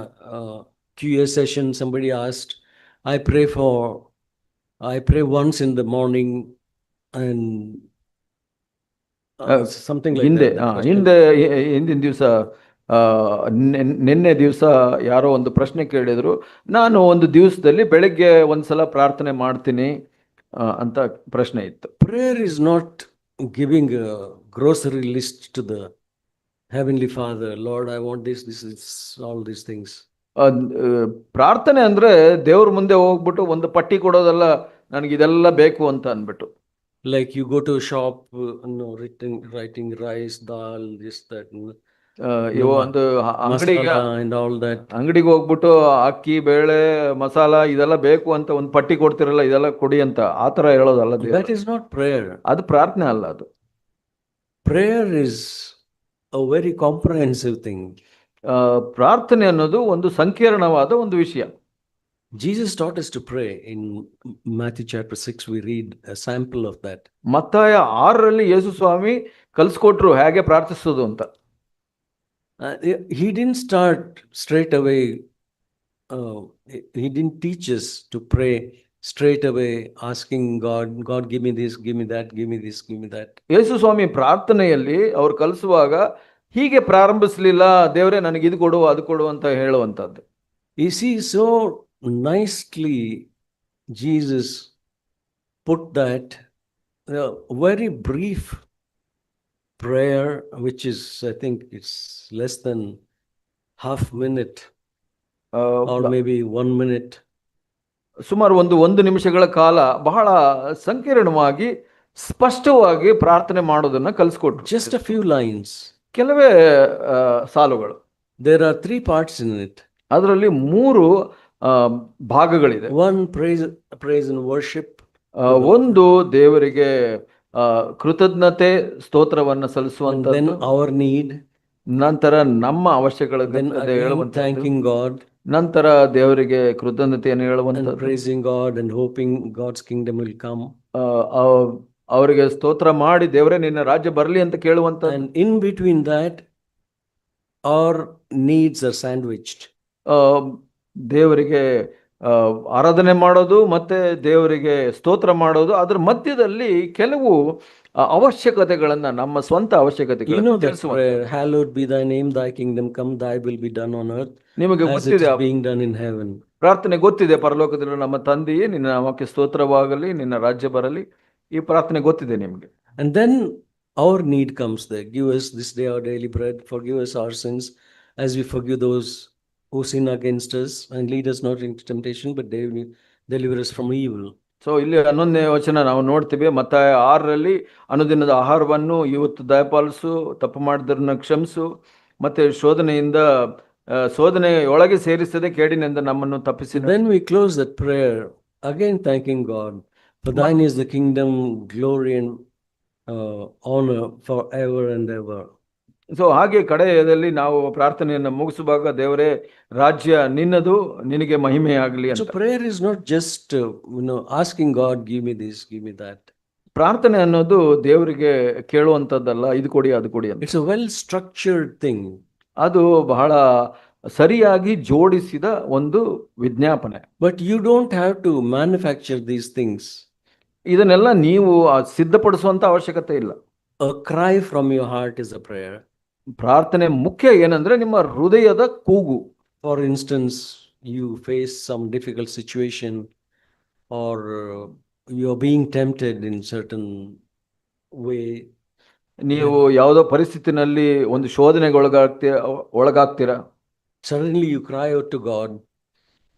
QA session, somebody asked, I pray once in the morning and something like ಹಿಂದೆ that. ಹಿಂದಿನ ದಿವಸ ನಿನ್ನೆ ದಿವಸ ಯಾರೋ ಒಂದು ಪ್ರಶ್ನೆ ಕೇಳಿದ್ರು. ನಾನು ಒಂದು ದಿವಸದಲ್ಲಿ ಬೆಳಗ್ಗೆ ಒಂದ್ಸಲ ಪ್ರಾರ್ಥನೆ ಮಾಡ್ತೀನಿ ಅಂತ ಪ್ರಶ್ನೆ ಇತ್ತು. Prayer is not giving a grocery list to the Heavenly Father. Lord, I want this is all these things. ಪ್ರಾರ್ಥನೆ ಅಂದ್ರೆ ದೇವ್ರ ಮುಂದೆ ಹೋಗ್ಬಿಟ್ಟು ಒಂದು ಪಟ್ಟಿ ಕೊಡೋದಲ್ಲ, ನನಗೆ ಇದೆಲ್ಲ ಬೇಕು ಅಂತ ಅಂದ್ಬಿಟ್ಟು. Like you go to a shop, writing rice, dal, this, that, ಒಂದು ಅಂಗಡಿಗೆ masala and all that. ಅಂಗಡಿಗೆ ಹೋಗ್ಬಿಟ್ಟು ಅಕ್ಕಿ, ಬೇಳೆ, ಮಸಾಲ ಇದೆಲ್ಲ ಬೇಕು ಅಂತ ಒಂದು ಪಟ್ಟಿ ಕೊಡ್ತಿರಲ್ಲ, ಇದೆಲ್ಲ ಕೊಡಿ ಅಂತ ಆತರ ಹೇಳೋದಲ್ಲ. That is not prayer. ಅದು ಪ್ರಾರ್ಥನೆ ಅಲ್ಲ. ಅದು Prayer is a very comprehensive thing. ಪ್ರಾರ್ಥನೆ ಅನ್ನೋದು ಒಂದು ಸಂಕೀರ್ಣವಾದ ಒಂದು ವಿಷಯ. Jesus taught us to pray. In Matthew chapter 6, we read a sample of that. ಮತ್ತಾಯ 6ರಲ್ಲಿ ಯೇಸು ಸ್ವಾಮಿ ಕಲಿಸ್ಕೊಟ್ರು ಹೇಗೆ ಪ್ರಾರ್ಥಿಸೋದು ಅಂತ. He didn't start straight away. He didn't teach us to pray straight away, asking God, give me this, give me that, give me this, give me that. ಯೇಸು ಸ್ವಾಮಿ ಪ್ರಾರ್ಥನೆಯಲ್ಲಿ ಅವ್ರು ಕಲಿಸುವಾಗ ಹೀಗೆ ಪ್ರಾರಂಭಿಸಲಿಲ್ಲ, ದೇವರೇ ನನಗೆ ಇದು ಕೊಡು ಅದು ಕೊಡು ಅಂತ ಹೇಳುವಂತದ್ದು. You see, so nicely Jesus put that very brief prayer, which is, I think it's less than half minute or maybe 1 minute. ಸುಮಾರು ಒಂದು ನಿಮಿಷಗಳ ಕಾಲ ಬಹಳ ಸಂಕೀರ್ಣವಾಗಿ ಸ್ಪಷ್ಟವಾಗಿ ಪ್ರಾರ್ಥನೆ ಮಾಡೋದನ್ನ ಕಲಿಸ್ಕೊಟ್ರು. Just a few lines. ಕೆಲವೇ ಸಾಲುಗಳು. There are 3 parts in it. ಅದರಲ್ಲಿ 3 ಭಾಗಗಳಿದೆ. One, praise and worship. ಒಂದು ದೇವರಿಗೆ ಕೃತಜ್ಞತೆ ಸ್ತೋತ್ರವನ್ನ ಸಲ್ಲಿಸುವಂತ. Then our need. ನಂತರ ನಮ್ಮ ಅವಶ್ಯಕತೆ ಹೇಳುವಂತ. Thanking God. ನಂತರ ದೇವರಿಗೆ ಕೃತಜ್ಞತೆಯನ್ನು ಹೇಳುವಂತ. Praising God and hoping God's kingdom will come. ಅವರಿಗೆ ಸ್ತೋತ್ರ ಮಾಡಿ ದೇವರೇ ನಿನ್ನ ರಾಜ್ಯ ಬರಲಿ ಅಂತ ಕೇಳುವಂತ. And in between that our needs are sandwiched. ದೇವರಿಗೆ ಆರಾಧನೆ ಮಾಡೋದು ಮತ್ತೆ ದೇವರಿಗೆ ಸ್ತೋತ್ರ ಮಾಡೋದು, ಅದರ ಮಧ್ಯದಲ್ಲಿ ಕೆಲವು ಅವಶ್ಯಕತೆಗಳನ್ನ, ನಮ್ಮ ಸ್ವಂತ ಅವಶ್ಯಕತೆಗಳು. You know that prayer, hallowed be thy name, thy kingdom come, thy will be done on earth ನಿಮಗೆ as it ಗೊತ್ತಿದೆ is being done in heaven. ಪ್ರಾರ್ಥನೆ ಗೊತ್ತಿದೆ. ಪರಲೋಕದಲ್ಲಿ ನಮ್ಮ ತಂದೆಯೇ, ನಿನ್ನ ನಾಮಕ್ಕೆ ಸ್ತೋತ್ರವಾಗಲಿ, ನಿನ್ನ ರಾಜ್ಯ ಬರಲಿ. ಈ ಪ್ರಾರ್ಥನೆ ಗೊತ್ತಿದೆ ನಿಮಗೆ. And then our need comes there. Give us this day our daily bread. Forgive us our sins as we forgive those who sin against us, and lead us not into temptation, but deliver us from evil. So ಇಲ್ಲಿ 11ನೇ ವಚನ ನಾವು ನೋಡ್ತೀವಿ. ಮತ್ತಾಯ 6ರಲ್ಲಿ ಅನುದಿನದ ಆಹಾರವನ್ನು ಇವತ್ತು ದಯಪಾಲಿಸು, ತಪ್ಪು ಮಾಡಿದ್ರನ್ನ ಕ್ಷಮಿಸು, ಮತ್ತೆ ಶೋಧನೆಯೊಳಗೆ ಸೇರಿಸದೆ ಕೇಡಿನಿಂದ ನಮ್ಮನ್ನು ತಪ್ಪಿಸಿ. Then we close that prayer again thanking God, for thine is the kingdom, glory and honor forever and ever. So ಹಾಗೆ ಕಡೆಯಲ್ಲಿ ನಾವು ಪ್ರಾರ್ಥನೆಯನ್ನು ಮುಗಿಸುವಾಗ, ದೇವರೇ ರಾಜ್ಯ ನಿನ್ನದು, ನಿನಗೆ ಮಹಿಮೆಯಾಗಲಿ ಅಂತ. So prayer is not just asking God, give me this, give me that. ಪ್ರಾರ್ಥನೆ ಅನ್ನೋದು ದೇವರಿಗೆ ಕೇಳುವಂತದ್ದಲ್ಲ, ಇದು ಕೊಡಿ ಅದು ಕೊಡಿ ಅಂತ. It's a well structured thing. ಅದು ಬಹಳ ಸರಿಯಾಗಿ ಜೋಡಿಸಿದ ಒಂದು ವಿಜ್ಞಾಪನೆ. But you don't have to manufacture these things. ಇದನ್ನೆಲ್ಲ ನೀವು ಸಿದ್ಧಪಡಿಸುವಂತ ಅವಶ್ಯಕತೆ ಇಲ್ಲ. A cry from your heart is a prayer. ಪ್ರಾರ್ಥನೆ ಮುಖ್ಯ ಏನಂದ್ರೆ ನಿಮ್ಮ ಹೃದಯದ ಕೂಗು. For instance, you face some difficult situation or you're being tempted in certain way, ನೀವು ಯಾವುದೋ ಪರಿಸ್ಥಿತಿನಲ್ಲಿ ಒಂದು ಶೋಧನೆಗೆ ಒಳಗಾಗ್ತೀರಾ, suddenly you cry out to God,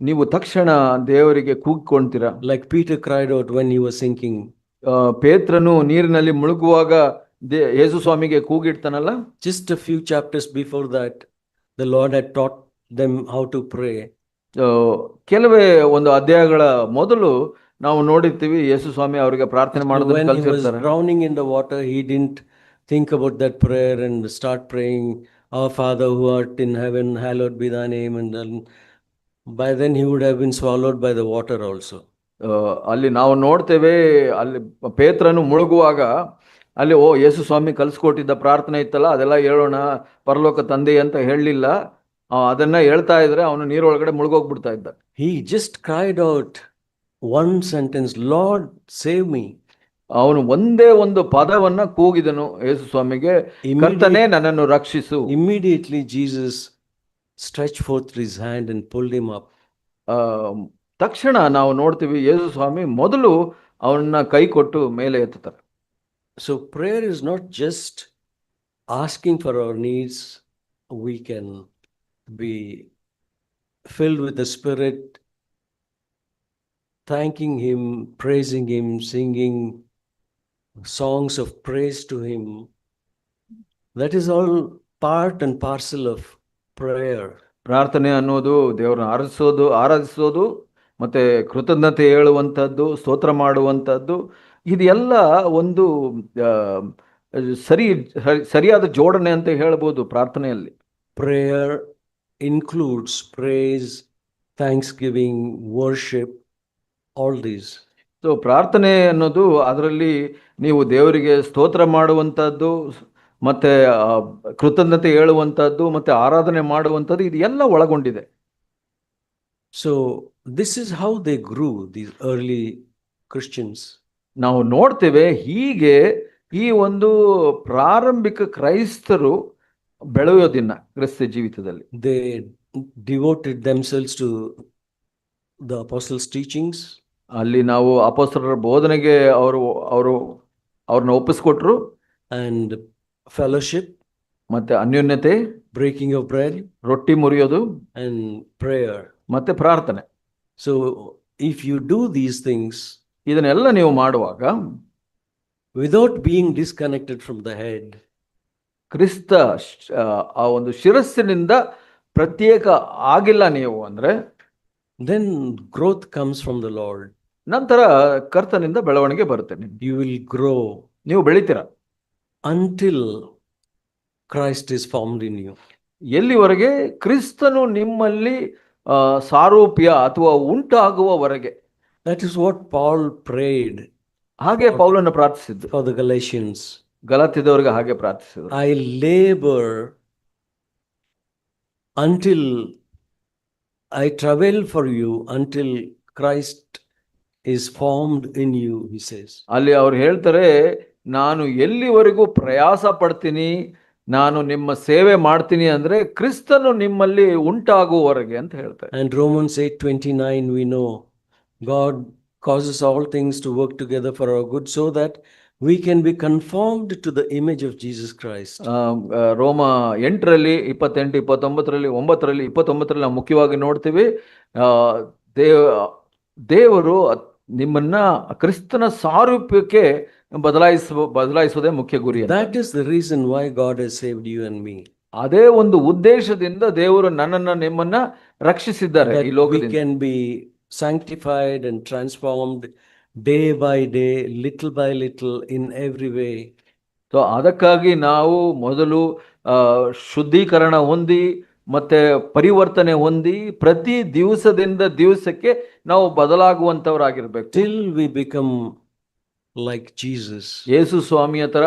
ನೀವು ತಕ್ಷಣ ದೇವರಿಗೆ ಕೂಗಿಕೊಂತೀರಾ. like Peter cried out when he was sinking. ಪೇತ್ರನು ನೀರಿನಲ್ಲಿ ಮುಳುಗುವಾಗ ಯೇಸು ಸ್ವಾಮಿಗೆ ಕೂಗಿಡ್ತಾನಲ್ಲ. Just a few chapters before that, the Lord had taught them how to pray. ಕೆಲವೇ ಒಂದು ಅಧ್ಯಾಯಗಳ ಮೊದಲು ನಾವು ನೋಡಿರ್ತೀವಿ ಯೇಸು ಸ್ವಾಮಿ ಅವರಿಗೆ ಪ್ರಾರ್ಥನೆ ಮಾಡೋದನ್ನ When he was ಕಲಿಸಿರ್ತಾರೆ. drowning in the water, he didn't think about that prayer and start praying, Our Father who art in heaven, hallowed be thy name. And then by then he would have been swallowed by the water also. ಅಲ್ಲಿ ನಾವು ನೋಡ್ತೇವೆ, ಅಲ್ಲಿ ಪೇತ್ರನು ಮುಳುಗುವಾಗ ಅಲ್ಲಿ ಯೇಸು ಸ್ವಾಮಿ ಕಲಿಸ್ಕೊಟ್ಟಿದ್ದ ಪ್ರಾರ್ಥನೆ ಇತ್ತಲ್ಲ, ಅದೆಲ್ಲ ಹೇಳೋಣ ಪರಲೋಕ ತಂದೆ ಅಂತ ಹೇಳಲಿಲ್ಲ. ಅದನ್ನ ಹೇಳ್ತಾ ಇದ್ರೆ ಅವನು ನೀರೊಳಗಡೆ ಮುಳುಗೋಗ್ಬಿಡ್ತಾ ಇದ್ದ. He just cried out one sentence, Lord save me. ಅವನು ಒಂದೇ ಒಂದು ಪದವನ್ನ ಕೂಗಿದನು ಯೇಸು ಸ್ವಾಮಿಗೆ, ಕರ್ತನೇ ನನ್ನನ್ನು ರಕ್ಷಿಸು. Immediately Jesus stretched forth his hand and pulled him up. ತಕ್ಷಣ ನಾವು ನೋಡ್ತೀವಿ ಯೇಸು ಸ್ವಾಮಿ ಮೊದಲು ಅವನ್ನ ಕೈ ಕೊಟ್ಟು ಮೇಲೆ ಎತ್ತುತ್ತಾರೆ. So prayer is not just asking for our needs. We can be filled with the Spirit, thanking him, praising him, singing songs of praise to him. That is all part and parcel of prayer. ಪ್ರಾರ್ಥನೆ ಅನ್ನೋದು ದೇವರನ್ನ ಆರಾಧಿಸೋದು ಮತ್ತೆ ಕೃತಜ್ಞತೆ ಹೇಳುವಂಥದ್ದು, ಸ್ತೋತ್ರ ಮಾಡುವಂಥದ್ದು, ಇದೆಲ್ಲ ಒಂದು ಸರಿಯಾದ ಜೋಡಣೆ ಅಂತ ಹೇಳ್ಬೋದು ಪ್ರಾರ್ಥನೆಯಲ್ಲಿ. Prayer includes praise, thanksgiving, worship, all these. So ಪ್ರಾರ್ಥನೆ ಅನ್ನೋದು ಅದರಲ್ಲಿ ನೀವು ದೇವರಿಗೆ ಸ್ತೋತ್ರ ಮಾಡುವಂಥದ್ದು, ಮತ್ತೆ ಕೃತಜ್ಞತೆ ಹೇಳುವಂಥದ್ದು, ಮತ್ತೆ ಆರಾಧನೆ ಮಾಡುವಂಥದ್ದು, ಇದು ಎಲ್ಲ ಒಳಗೊಂಡಿದೆ. So this is how they grew, these early Christians. ನಾವು ನೋಡ್ತೇವೆ ಹೀಗೆ ಈ ಒಂದು ಪ್ರಾರಂಭಿಕ ಕ್ರೈಸ್ತರು ಬೆಳೆಯೋದಿನ ಕ್ರಿಸ್ತ ಜೀವಿತದಲ್ಲಿ. They devoted themselves to the apostles' teachings. ಅಲ್ಲಿ ನಾವು ಅಪೊಸ್ತಲರ ಬೋಧನೆಗೆ ಅವ್ರನ್ನ ಒಪ್ಪಿಸ್ಕೊಟ್ರು. And fellowship, ಮತ್ತೆ ಅನ್ಯೋನ್ಯತೆ, breaking of bread, ರೊಟ್ಟಿ ಮುರಿಯೋದು, and prayer. ಮತ್ತೆ ಪ್ರಾರ್ಥನೆ. So if you do these things, ಇದನ್ನೆಲ್ಲ ನೀವು ಮಾಡುವಾಗ without being disconnected from the head, ಕ್ರಿಸ್ತ ಆ ಒಂದು ಶಿರಸ್ಸಿನಿಂದ ಪ್ರತ್ಯೇಕ ಆಗಿಲ್ಲ ನೀವು ಅಂದ್ರೆ, then growth comes from the Lord. ನಂತರ ಕರ್ತನಿಂದ ಬೆಳವಣಿಗೆ ಬರುತ್ತೆ. You will grow, ನೀವು ಬೆಳಿತೀರ until Christ is formed in you. ಎಲ್ಲಿವರೆಗೆ? ಕ್ರಿಸ್ತನು ನಿಮ್ಮಲ್ಲಿ ಸಾರೂಪ್ಯ ಅಥವಾ ಉಂಟಾಗುವವರೆಗೆ. That is what Paul prayed. ಹಾಗೆ ಪೌಲನು ಪ್ರಾರ್ಥಿಸಿದ್ದು for the Galatians. ಗಲಾತ್ಯದವರಿಗೆ ಹಾಗೆ ಪ್ರಾರ್ಥಿಸಿದ್ರು. I labor until I travel for you until Christ is formed in you, he says. ಅಲ್ಲಿ ಅವ್ರು ಹೇಳ್ತಾರೆ, ನಾನು ಎಲ್ಲಿವರೆಗೂ ಪ್ರಯಾಸ ಪಡ್ತೀನಿ, ನಾನು ನಿಮ್ಮ ಸೇವೆ ಮಾಡ್ತೀನಿ ಅಂದ್ರೆ ಕ್ರಿಸ್ತನು ನಿಮ್ಮಲ್ಲಿ ಉಂಟಾಗುವವರೆಗೆ ಅಂತ ಹೇಳ್ತಾರೆ. And Romans 8:29 we know God causes all things to work together for our good so that we can be conformed to the image of Jesus Christ. ರೋಮ 8ರಲ್ಲಿ 28, 29ರಲ್ಲಿ 29ರಲ್ಲಿ ನಾವು ಮುಖ್ಯವಾಗಿ ನೋಡ್ತೀವಿ, ದೇವರು ನಿಮ್ಮನ್ನ ಕ್ರಿಸ್ತನ ಸಾರೂಪ್ಯಕ್ಕೆ ಬದಲಾಯಿಸುವುದೇ ಮುಖ್ಯ ಗುರಿ. That is the reason why God has saved you and me. ಅದೇ ಒಂದು ಉದ್ದೇಶದಿಂದ ದೇವರು ನನ್ನನ್ನ ನಿಮ್ಮನ್ನ ರಕ್ಷಿಸಿದ್ದಾರೆ ಈ ಲೋಕದಿಂದ. We can be sanctified and transformed day by day, little by little, in every way. So ಅದಕ್ಕಾಗಿ ನಾವು ಮೊದಲು ಶುದ್ಧೀಕರಣ ಹೊಂದಿ ಮತ್ತೆ ಪರಿವರ್ತನೆ ಹೊಂದಿ ಪ್ರತಿ ದಿವಸದಿಂದ ದಿವಸಕ್ಕೆ ನಾವು ಬದಲಾಗುವಂತವರಾಗಿರ್ಬೇಕು. Till we become like Jesus. ಯೇಸು ಸ್ವಾಮಿಯ ತರ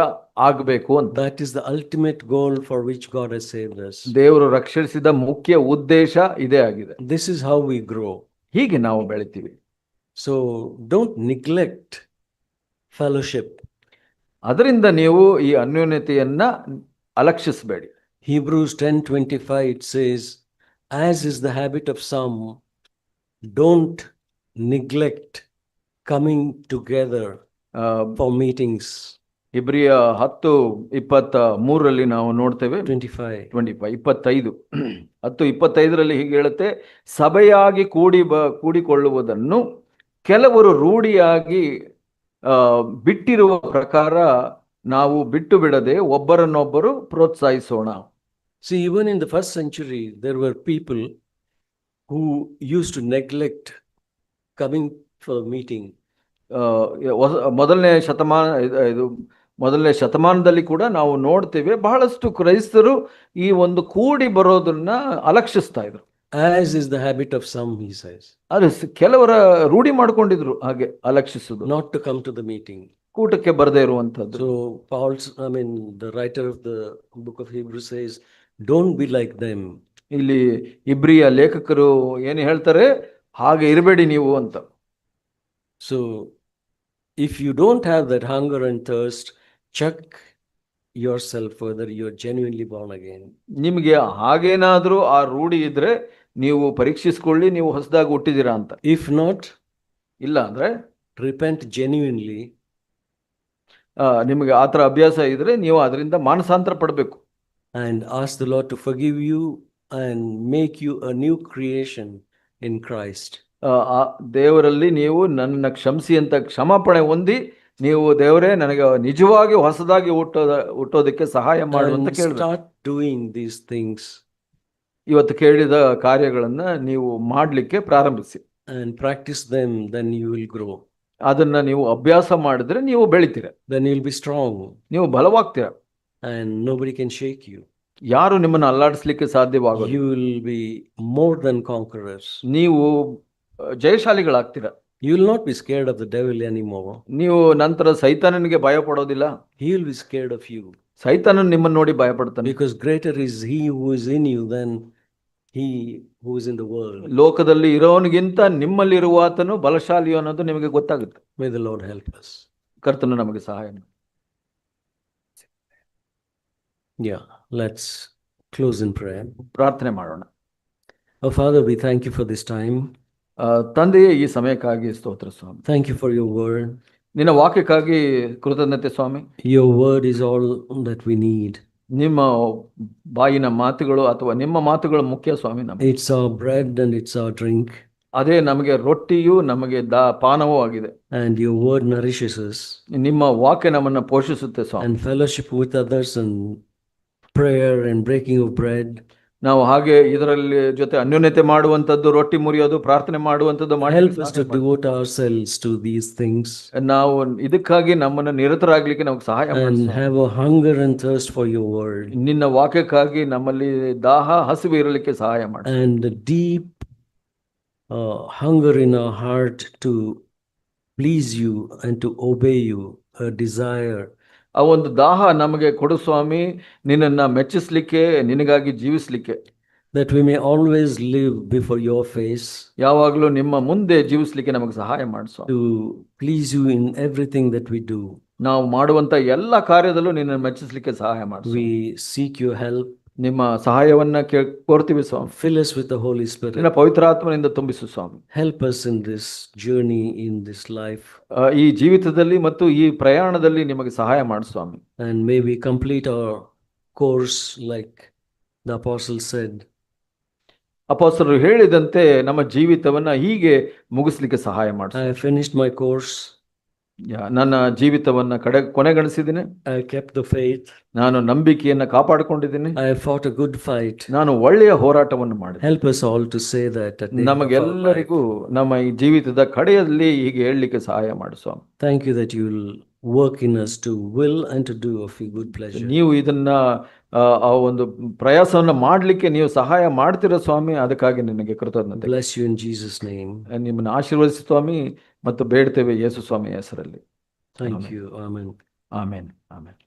ಆಗಬೇಕು ಅಂತ. That is the ultimate goal for which God has saved us. ದೇವರು ರಕ್ಷಿಸಿದ ಮುಖ್ಯ ಉದ್ದೇಶ ಇದೇ ಆಗಿದೆ. This is how we grow. ಹೀಗೆ ನಾವು ಬೆಳಿತೀವಿ. So don't neglect fellowship. ಅದರಿಂದ ನೀವು ಈ ಅನ್ಯೋನ್ಯತೆಯನ್ನ ಅಲಕ್ಷಿಸಬೇಡಿ. Hebrews 10:25 it says, as is the habit of some, don't neglect coming together for meetings. ಇಬ್ರಿಯ 10:23 ನಾವು ನೋಡ್ತೇವೆ. 25. 25 10:25 ಹೀಗೆ ಹೇಳುತ್ತೆ, ಸಭೆಯಾಗಿ ಕೂಡಿಕೊಳ್ಳುವುದನ್ನು ಕೆಲವರು ರೂಢಿಯಾಗಿ ಬಿಟ್ಟಿರುವ ಪ್ರಕಾರ ನಾವು ಬಿಟ್ಟು ಬಿಡದೆ ಒಬ್ಬರನ್ನೊಬ್ಬರು ಪ್ರೋತ್ಸಾಹಿಸೋಣ. See, even in the first century, there were people who used to neglect coming for a meeting. ಮೊದಲನೇ ಶತಮಾನದಲ್ಲಿ ಕೂಡ ನಾವು ನೋಡ್ತೇವೆ, ಬಹಳಷ್ಟು ಕ್ರೈಸ್ತರು ಈ ಒಂದು ಕೂಡಿ ಬರೋದನ್ನ ಅಲಕ್ಷಿಸ್ತಾ ಇದ್ರು. As is the habit of some, he says. ಅದು ಕೆಲವರ ರೂಢಿ ಮಾಡ್ಕೊಂಡಿದ್ರು ಹಾಗೆ ಅಲಕ್ಷಿಸುದು, Not to come to the meeting. ಕೂಟಕ್ಕೆ ಬರದೇ ಇರುವಂತದ್ದು. So the writer of the book of Hebrews says, don't be like them. ಇಲ್ಲಿ ಇಬ್ರಿಯ ಲೇಖಕರು ಏನು ಹೇಳ್ತಾರೆ, ಹಾಗೆ ಇರಬೇಡಿ ನೀವು ಅಂತ. So if you don't have that hunger and thirst, check yourself whether you're genuinely born again. ನಿಮಗೆ ಹಾಗೇನಾದ್ರೂ ಆ ರೂಢಿ ಇದ್ರೆ ನೀವು ಪರೀಕ್ಷಿಸಿಕೊಳ್ಳಿ, ನೀವು ಹೊಸದಾಗಿ ಹುಟ್ಟಿದಿರಾ ಅಂತ. If not, ಇಲ್ಲ ಅಂದ್ರೆ repent genuinely. ನಿಮಗೆ ಆ ಥರ ಅಭ್ಯಾಸ ಇದ್ರೆ ನೀವು ಅದರಿಂದ ಮಾನಸಾಂತರ ಪಡಬೇಕು. And ask the Lord to forgive you and make you a new creation in Christ. ದೇವರಲ್ಲಿ ನೀವು ನನ್ನ ಕ್ಷಮಿಸಿ ಅಂತ ಕ್ಷಮಾಪಣೆ ಹೊಂದಿ, ನೀವು ದೇವರೇ ನನಗೆ ನಿಜವಾಗಿ ಹೊಸದಾಗಿ ಹುಟ್ಟೋದಕ್ಕೆ ಸಹಾಯ ಮಾಡುವಂತ ಕೇಳಿ start doing these things. ಇವತ್ತು ಕೇಳಿದ ಕಾರ್ಯಗಳನ್ನ ನೀವು ಮಾಡಲಿಕ್ಕೆ ಪ್ರಾರಂಭಿಸಿ. And practice them, then you will grow. ಅದನ್ನ ನೀವು ಅಭ್ಯಾಸ ಮಾಡಿದ್ರೆ ನೀವು ಬೆಳಿತೀರ, Then you'll be strong. ನೀವು ಬಲವಾಗ್ತೀರ, And nobody can shake you. ಯಾರು ನಿಮ್ಮನ್ನು ಅಲ್ಲಾಡಿಸ್ಲಿಕ್ಕೆ ಸಾಧ್ಯವಾಗೋದು. You will be more than conquerors. ನೀವು ಜಯಶಾಲಿಗಳಾಗ್ತೀರ. You will not be scared of the devil anymore. ನೀವು ನಂತರ ಸೈತಾನನಿಗೆ ಭಯ ಪಡೋದಿಲ್ಲ. He will be scared of you. ಸೈತಾನನು ನಿಮ್ಮನ್ನು ನೋಡಿ ಭಯ ಪಡ್ತಾನೆ. Because greater is he who is in you than he who is in the world. ಲೋಕದಲ್ಲಿ ಇರೋನಿಗಿಂತ ನಿಮ್ಮಲ್ಲಿರುವ ಆತನು ಬಲಶಾಲಿ ಅನ್ನೋದು ನಿಮಗೆ ಗೊತ್ತಾಗುತ್ತೆ. May the Lord help us. ಕರ್ತನು ನಮಗೆ ಸಹಾಯ ಮಾಡಿ. Yeah, let's close in prayer. ಪ್ರಾರ್ಥನೆ ಮಾಡೋಣ. Oh Father, we thank you for this time. ತಂದೆಯೇ, ಈ ಸಮಯಕ್ಕಾಗಿ ಸ್ತೋತ್ರ ಸ್ವಾಮಿ. Thank you for your word. ನಿನ್ನ ವಾಕ್ಯಕ್ಕಾಗಿ ಕೃತಜ್ಞತೆ ಸ್ವಾಮಿ. Your word is all that we need. ನಿಮ್ಮ ಬಾಯಿನ ಮಾತುಗಳು ಅಥವಾ ನಿಮ್ಮ ಮಾತುಗಳು ಮುಖ್ಯ ಸ್ವಾಮಿ. ನಮಗೆ It's our bread and it's our drink. ಅದೇ ನಮಗೆ ರೊಟ್ಟಿಯೂ ನಮಗೆ ಪಾನವೂ ಆಗಿದೆ. And your word nourishes us. ನಿಮ್ಮ ವಾಕ್ಯ ನಮ್ಮನ್ನು ಪೋಷಿಸುತ್ತೆ ಸ್ವಾಮಿ. And fellowship with others and prayer and breaking of bread. ನಾವು ಹಾಗೆ ಇದರಲ್ಲಿ ಜೊತೆ ಅನ್ಯೋನ್ಯತೆ ಮಾಡುವಂತದ್ದು, ರೊಟ್ಟಿ ಮುರಿಯೋದು, ಪ್ರಾರ್ಥನೆ ಮಾಡುವಂತದ್ದು ಮಾಡಿ. Help us to devote ourselves to these things. ನಾವು ಇದಕ್ಕಾಗಿ ನಮ್ಮನ್ನು ನಿರತರಾಗ್ಲಿಕ್ಕೆ ನಮಗೆ ಸಹಾಯ ಮಾಡಿ. And have a hunger and thirst for your word. ನಿನ್ನ ವಾಕ್ಯಕ್ಕಾಗಿ ನಮ್ಮಲ್ಲಿ ದಾಹ ಹಸಿವು ಇರಲಿಕ್ಕೆ ಸಹಾಯ ಮಾಡಿ. And a deep hunger in our heart to please you and to obey you, a desire. ಆ ಒಂದು ದಾಹ ನಮಗೆ ಕೊಡು ಸ್ವಾಮಿ, ನಿನ್ನನ್ನ ಮೆಚ್ಚಿಸ್ಲಿಕ್ಕೆ, ನಿನಗಾಗಿ ಜೀವಿಸ್ಲಿಕ್ಕೆ. That we may always live before your face. ಯಾವಾಗಲೂ ನಿಮ್ಮ ಮುಂದೆ ಜೀವಿಸ್ಲಿಕ್ಕೆ ನಮಗೆ ಸಹಾಯ ಮಾಡು ಸ್ವಾಮಿ. To please you in everything that we do. ನಾವು ಮಾಡುವಂತ ಎಲ್ಲ ಕಾರ್ಯದಲ್ಲೂ ನಿನ್ನ ಮೆಚ್ಚಿಸ್ಲಿಕ್ಕೆ ಸಹಾಯ ಮಾಡು. We seek your help. ನಿಮ್ಮ ಸಹಾಯವನ್ನ ಕೋರ್ತೀವಿ ಸ್ವಾಮಿ. Fill us with the Holy Spirit. ನಿನ್ನ ಪವಿತ್ರಾತ್ಮನಿಂದ ತುಂಬಿಸು ಸ್ವಾಮಿ. Help us in this journey, in this life. ಈ ಜೀವಿತದಲ್ಲಿ ಮತ್ತು ಈ ಪ್ರಯಾಣದಲ್ಲಿ ನಿಮಗೆ ಸಹಾಯ ಮಾಡು ಸ್ವಾಮಿ. And may we complete our course like the apostle said. ಅಪೊಸ್ತಲರು ಹೇಳಿದಂತೆ ನಮ್ಮ ಜೀವಿತವನ್ನ ಹೀಗೆ ಮುಗಿಸ್ಲಿಕ್ಕೆ ಸಹಾಯ ಮಾಡು. I have finished my course. ನನ್ನ ಜೀವಿತವನ್ನ ಕೊನೆಗಣಿಸಿದ್ದೀನಿ. I kept the faith. ನಾನು ನಂಬಿಕೆಯನ್ನ ಕಾಪಾಡಿಕೊಂಡಿದ್ದೀನಿ. I have fought a good fight. ನಾನು ಒಳ್ಳೆಯ ಹೋರಾಟವನ್ನು ಮಾಡಿದೆ. Help us all to say that. ನಮಗೆಲ್ಲರಿಗೂ ನಮ್ಮ ಈ ಜೀವಿತದ ಕಡೆಯಲ್ಲಿ ಹೀಗೆ ಹೇಳಲಿಕ್ಕೆ ಸಹಾಯ ಮಾಡು ಸ್ವಾಮಿ. Thank you that you will work in us to will and to do of your good pleasure. ನೀವು ಇದನ್ನ ಆ ಒಂದು ಪ್ರಯಾಸವನ್ನ ಮಾಡ್ಲಿಕ್ಕೆ ನೀವು ಸಹಾಯ ಮಾಡ್ತೀರ ಸ್ವಾಮಿ. ಅದಕ್ಕಾಗಿ ನಿನಗೆ ಕೃತಜ್ಞತೆ. Bless you in Jesus' name. ನಿಮ್ಮನ್ನು ಆಶೀರ್ವದಿಸಿ ಸ್ವಾಮಿ ಮತ್ತು ಬೇಡ್ತೇವೆ ಯೇಸು ಸ್ವಾಮಿಯ ಹೆಸರಲ್ಲಿ. Thank you. Amen. Amen. Amen.